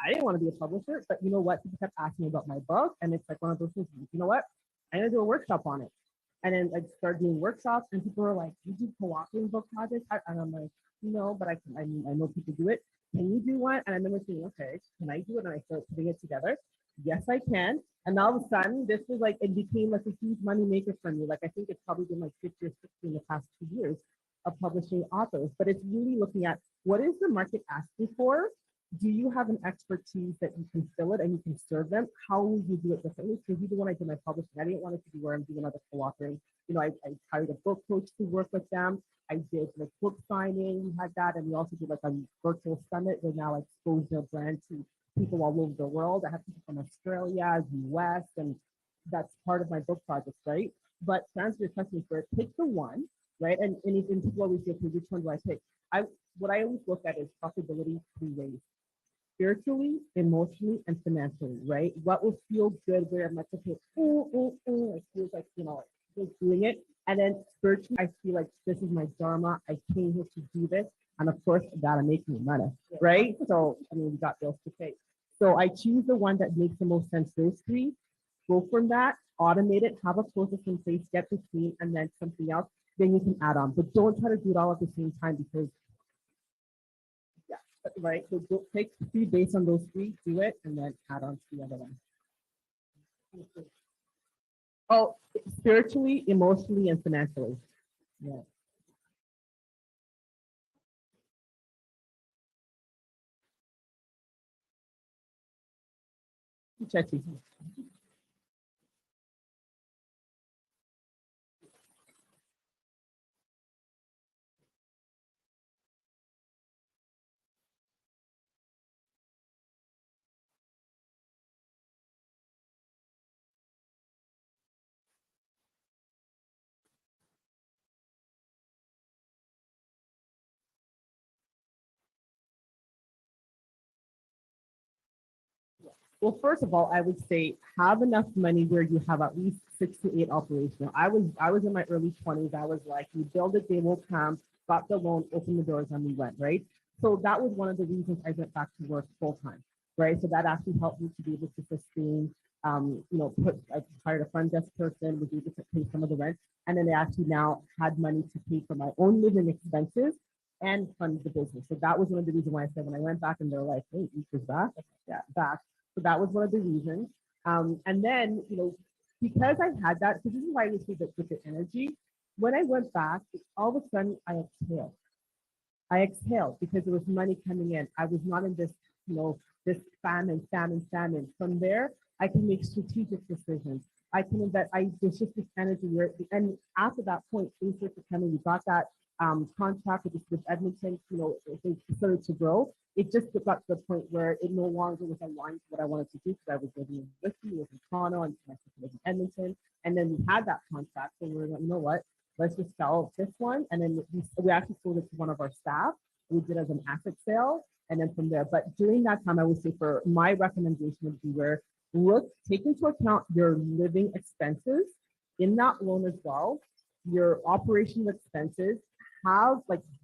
C: I didn't want to be a publisher, but you know what? People kept asking me about my book. And it's like one of those things, you know what? I'm going to do a workshop on it. And then I started doing workshops, and people were like, "You do co-authoring book projects?" And I'm like, "No, but I know people do it. Can you do one?" And I remember thinking, "Okay, can I do it?" And I started putting it together. yes, I can. And all of a sudden, this was like, it became like a huge money maker for me. Like, I think it's probably been like 50 or 60 in the past 2 years of publishing authors. But it's really looking at what is the market asking for? Do you have an expertise that you can fill it and you can serve them? How will you do it differently? Because even when I did my publishing, I didn't want it to be where I'm doing other co-authoring. I hired a book coach to work with them. I did like book signing, we had that, and we also did like a virtual summit where now I expose their brand to people all over the world. I have people from Australia, US, and that's part of my book project, right? But to answer your question, for pick the one, right? And people always say, okay, which one do I pick? What I always look at is profitability 3 ways: spiritually, emotionally, and financially, right? What will feel good where I'm like, okay, it feels like, just doing it. And then spiritually, I feel like this is my dharma. I came here to do this. And of course, I gotta make me money, right? So, I mean, we got bills to pay. So I choose the one that makes the most sense. Those three, go from that, automate it, have a process in place, get the team, and then something else. Then you can add on. But don't try to do it all at the same time because right? So take three based on those three, do it, and then add on to the other one. Oh, spiritually, emotionally, and financially. Yeah. Check these. Well, first of all, I would say have enough money where you have at least 6 to 8 operational. I was in my early 20s. I was like, you build it, they will come, got the loan, open the doors, and we went, right? So that was one of the reasons I went back to work full time, right? So that actually helped me to be able to sustain, I hired a front desk person, was able to pay some of the rent, and then I actually now had money to pay for my own living expenses and fund the business. So that was one of the reasons why I said when I went back and they're like, hey, Easter's back, yeah, back. So that was one of the reasons. And then, because I had that, so this is why I was with the energy. When I went back, all of a sudden I exhaled. I exhaled because there was money coming in. I was not in this, this famine. From there, I can make strategic decisions. I can invest. There's just this energy where, and after that point, things started coming. We got that contract with Edmonton. They started to grow. It just got to the point where it no longer was aligned to what I wanted to do because I was living in Whiskey, was in Toronto, and my sister was in Edmonton. And then we had that contract, and we were like, you know what? Let's just sell this one. And then we actually sold it to one of our staff. We did it as an asset sale. And then from there, but during that time, I would say for my recommendation would be where take into account your living expenses in that loan as well, your operational expenses,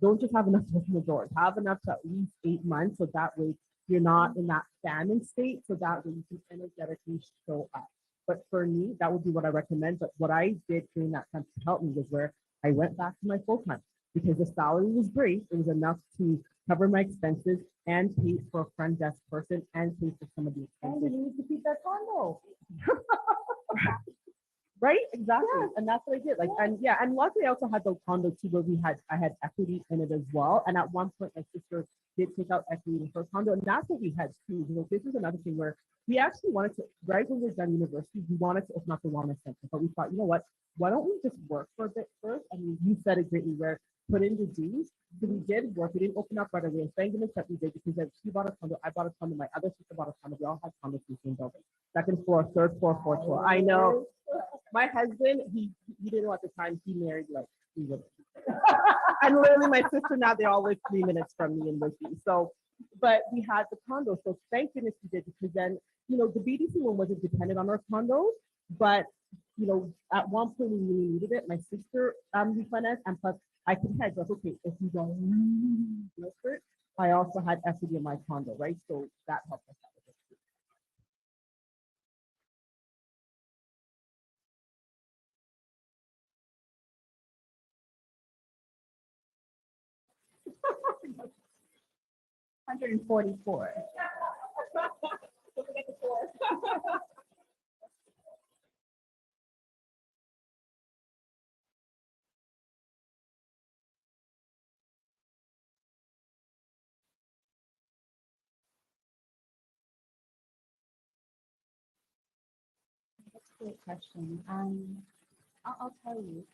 C: don't just have enough to open the doors, have enough to at least 8 months. So that way you're not in that famine state. So that way you can energetically show up. But for me, that would be what I recommend. But what I did during that time to help me was where I went back to my full time because the salary was great. It was enough to cover my expenses and pay for a front desk person and pay for some of the expenses.
A: And you need to keep that condo.
C: Right, exactly. Yeah. And that's what I did. And luckily I also had the condo too where I had equity in it as well. And at one point my sister did take out equity in her condo. And that's what we had too. This is another thing where we actually wanted to, right when we were done university, we wanted to open up the wellness center. But we thought, you know what, why don't we just work for a bit first? I mean, you said it greatly where put in the dues. So we did work. We didn't open up right away. And thank goodness that we did because she bought a condo, I bought a condo, my other sister bought a condo. We all had condos in the same building. Second floor, third floor, fourth floor. I know. My husband, he didn't know at the time, he married like 3 women. And literally my sister now, they're all like 3 minutes from me in Whiskey. So, but we had the condo. So thank goodness we did because then, the BDC one wasn't dependent on our condos, but at one point we really needed it. My sister refinanced and plus I could hedge like, okay, if you don't it, I also had equity in my condo, right? So that helped us out with it.
A: 144.
B: That's a great question. I'll tell you,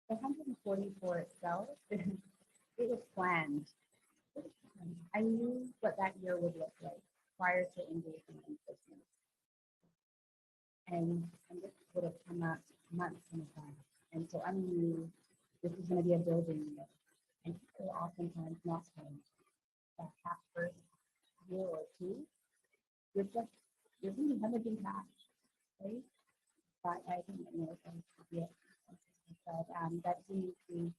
B: the 144 itself, it was planned. I knew what that year would look like prior to engaging in business. And this would have come out months in advance. And so I knew this was going to be a building year. And people oftentimes not telling that half first year or two, you're just, you're really hemorrhaging cash, right? But I think that knows yeah. But that you need to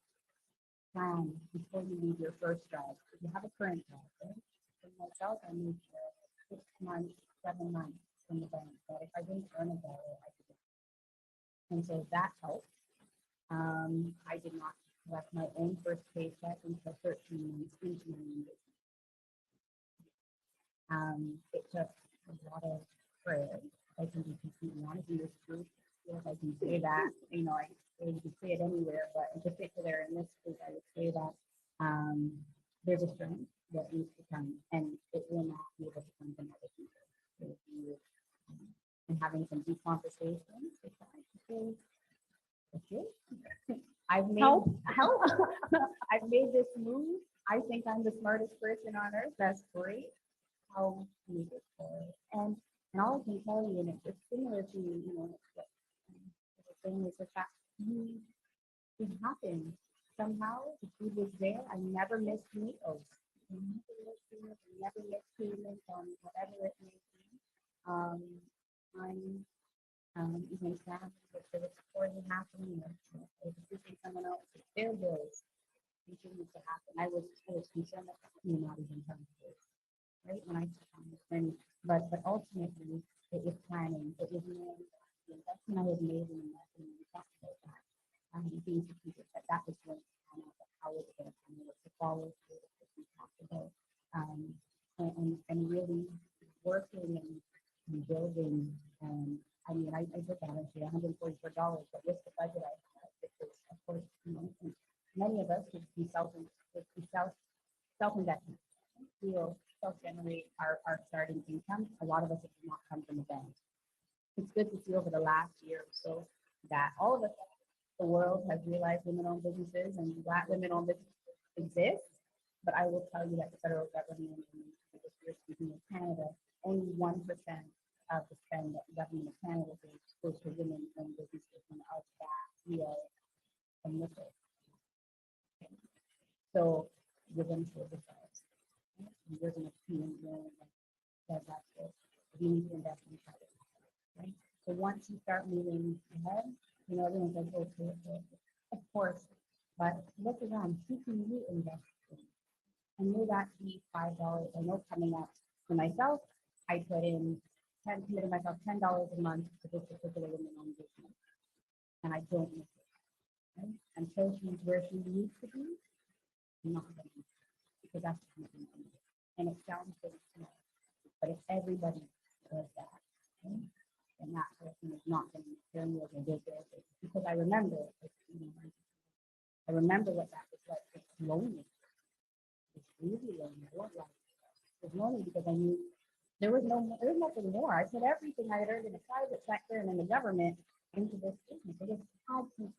B: plan before you leave your first job. If you have a current job, right? For myself, I moved for 6 months, 7 months from the bank. But if I didn't earn a dollar, I could. And so that helped. I did not collect my own first paycheck until 13 months into my new business. It took a lot of prayer. I can be completely honest in this group. I can say that, you know, I can say it anywhere, but in particular in this group, I would say that there's a strength that needs to come, and it will not be able to come from other people. If you, and having some deep conversations, it's like, okay, I've made help. I've made this move. I think I'm the smartest person on earth. That's great. How move it forward? And all I can tell you, and it's similar to, you know, what the thing is the fact it happened. Somehow the food was there. I never missed meals. I never missed meals. I never missed payments on whatever it may be. I'm even sad that there was poorly happening or assisting someone else with their bills continued to happen. I was concerned that you not even come to this, right? When I took on this journey. But ultimately it was planning. It was knowing the investment I had made in investing in that. Being strategic, that was going to pan out, but how was it going to pan out to follow through what we talked about, and really working and building. I mean, I did that actually $144, but with the budget I had, because of course, you know, many of us would be self-investment. We will self-generate our starting income. A lot of us have not come from the bank. It's good to see over the last year or so that all of us, the world has realized women-owned businesses and Black women-owned businesses exist. But I will tell you that the federal government, speaking of Canada, only 1% of the spend that the government of Canada goes to women-owned businesses, and of that we are committed. Okay. So we're going to save ourselves. We're going to see that's it. We need to invest in private, right? So once you start moving ahead, you know, everyone's like, okay, of course, but look around, who can you invest in? And may that be $5. I know coming up for myself, I put in committed myself $10 a month to this particular women-owned business, and I don't miss it. Right? Until she's where she needs to be, I'm not going to miss it because that's the commitment. And it sounds very small, but if everybody does that, right? And that person is not going to necessarily as a big business because I remember, you know, I remember what that was like. It's lonely. It's really lonely. What life? It was lonely because I knew there was nothing more. I put everything I had earned in the private sector and in the government into this business. I just had to.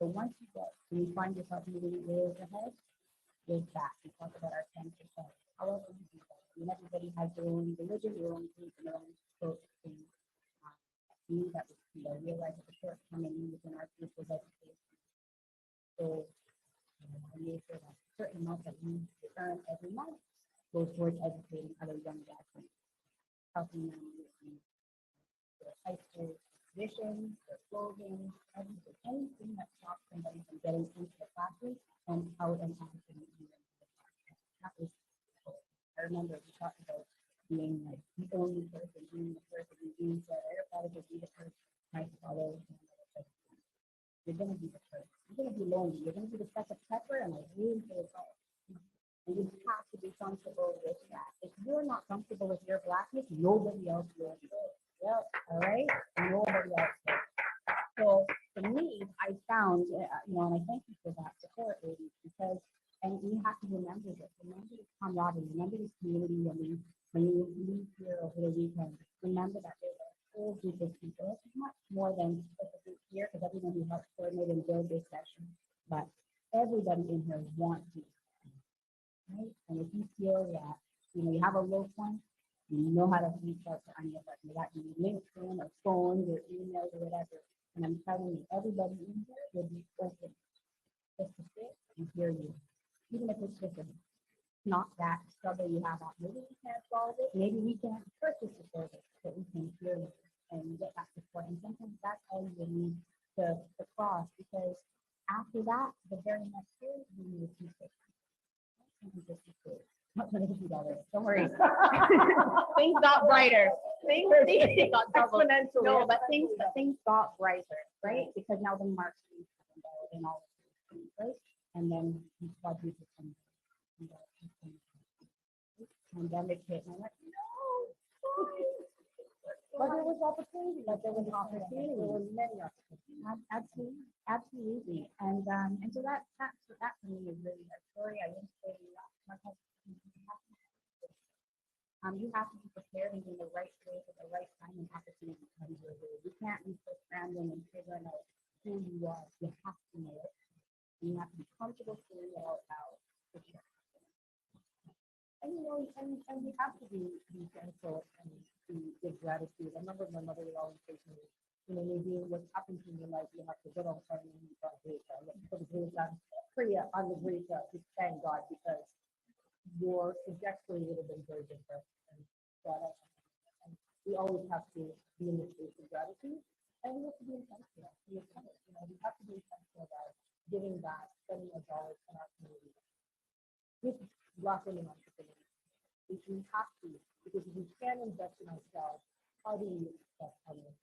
B: So once you get, when you find yourself moving years ahead, there's that. We talk about our 10%. However, you do that. I mean, everybody has their own religion, their own faith, and their own approach to me. That was key. I realized that the shortcoming within our group was education. So I made sure that a certain amount that we earn every month goes towards educating other young Black women, helping them with their high school tuition, their clothing, everything, anything that stops somebody from getting into the classroom and out and acting. That was cool. I remember we talked about being like the only person, being the person who being said, I don't want to be the person I follow. You're going to be the person. You're going to be lonely. You're going to be the second pepper and like room for the salt. And you have to be comfortable with that. If you're not comfortable with your blackness, nobody else will be. Yep, all right? Nobody else will. So for me, I found, and I thank you for that support, ladies, because, and you have to remember this, remember this camaraderie, remember this community, when you leave here over the weekend, remember that there's a whole group of people. It's much more than just a group here, because everyone who helps coordinate and build this session, but everybody in here wants you, right? And if you feel that, you have a low point, you know how to reach out to any of us. You got your LinkedIn or phones or emails or whatever. And I'm telling you, everybody in here will be open just to sit and hear you. Even if it's just not that struggle you have out. Maybe we can't solve it. Maybe we can't purchase the service, but we can hear you and get that support. And sometimes that's all you need to cross, because after that, the very next year, you need to keep it. Not $150. Don't worry. Things got brighter. Things got double.
A: Exponentially.
B: No, but things got brighter, right? Because now the marks and all of these things, right? And then we saw Jesus come. Pandemic hit, and I'm like, no. But there was opportunity. But there was opportunity. There was many opportunities. Absolutely, absolutely. And so that for me is really a story. I didn't say you have to be prepared and in the right place at the right time and opportunity comes your way. You can't be so scrambling and figuring out who you are. You have to know it. You have to be comfortable figuring it out for sure. And and we have to be thankful and to give gratitude. I remember my mother would always say to me, maybe what's happened to me, like you have to go on and you got grace. I put the grace on prayer on the grace to thank God, because your trajectory would have been very different. And we always have to be in the space of gratitude, and we have to be intentional. We have to be intentional about giving back, spending our dollars in our community with Black women entrepreneurs. We have to, because if we can't invest in ourselves, how do we expect others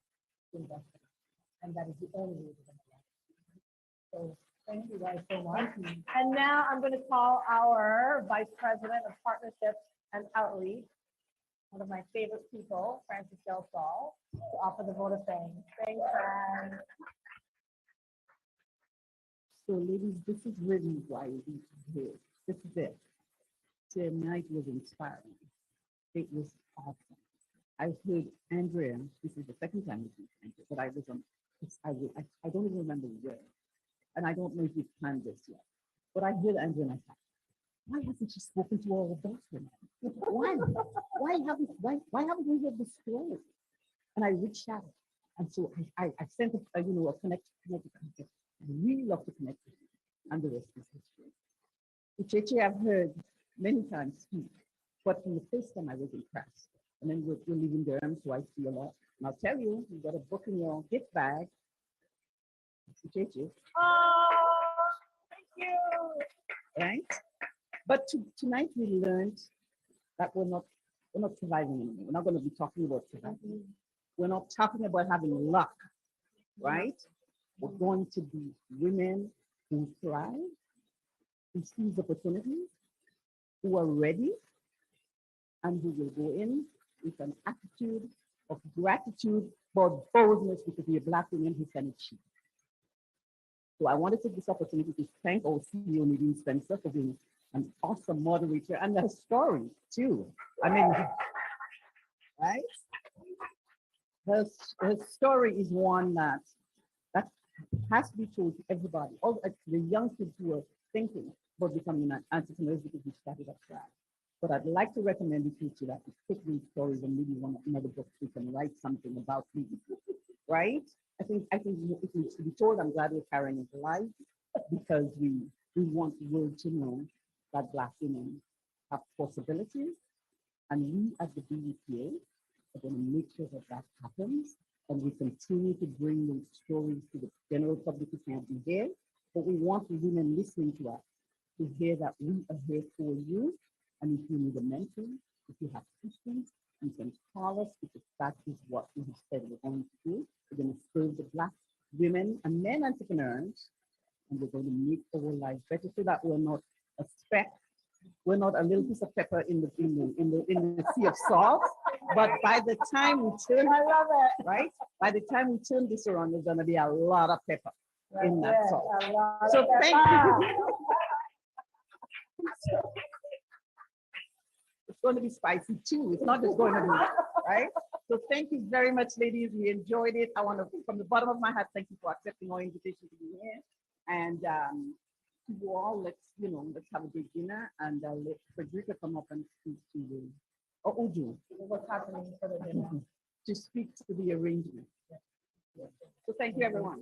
B: to invest in us? And that is the only way we're going to get it. So thank you guys so much.
A: And now I'm going to call our Vice President of Partnerships and Outreach, one of my favorite people, Francis Del Sol, to offer the vote of thanks. Thanks, Fran.
D: So, ladies, this is really why we are here. This is it. Tonight was inspiring. It was awesome. I've heard Andrea. This is the second time we've seen Andrea, but I was on. I don't even remember where, and I don't know if we've planned this yet. But I heard Andrea and I thought, why hasn't she spoken to all of those women? Why haven't we heard this story? And I reached out, and so I sent a connect. I really love to connect with you, and the rest is history. Uchechi, I've heard many times speak, but from the first time I was impressed. And then we're leaving Durham, so I see a lot. And I'll tell you, you got a book in your gift bag. Uchechi.
A: Oh, thank you.
D: Right? But tonight we learned that we're not surviving anymore. We're not going to be talking about surviving. We're not talking about having luck, right? We're going to be women who thrive, who seize opportunities, who are ready, and who will go in with an attitude of gratitude for boldness, because we are Black women who can achieve. So I want to take this opportunity to thank our CEO, Nadine Spencer, for being an awesome moderator and her story too. I mean, right? Her story is one that has to be told to everybody, all the young kids who are thinking about becoming entrepreneurs, because we started up track. But I'd like to recommend you to that, pick these stories and maybe another book we can write something about these, right? I think it needs to be told. I'm glad we're carrying it alive, because we want the world to know that Black women have possibilities, and we at the BBPA are going to make sure that happens, and we continue to bring those stories to the general public who can't be here. But we want the women listening to us to hear that we are here for you. And if you need a mentor, if you have questions, you can call us, because that is what we have said we're going to do. We're going to serve the Black women and men entrepreneurs, and we're going to make our lives better so that we're not a speck we're not a little piece of pepper in the sea of salt. But by the time we turn,
A: I love it.
D: right? By the time we turn this around, there's gonna be a lot of pepper in that
A: Yeah,
D: salt.
A: I love
D: So
A: it.
D: thank you. It's going to be spicy too. It's not just going to be, right? So thank you very much, ladies. We enjoyed it. I want to, from the bottom of my heart, thank you for accepting our invitation to be here. And to you all, let's have a big dinner and let Frederica come up and speak to you. Or Uju,
A: What's happening for the dinner?
D: to speak to the arrangement. So thank you, everyone.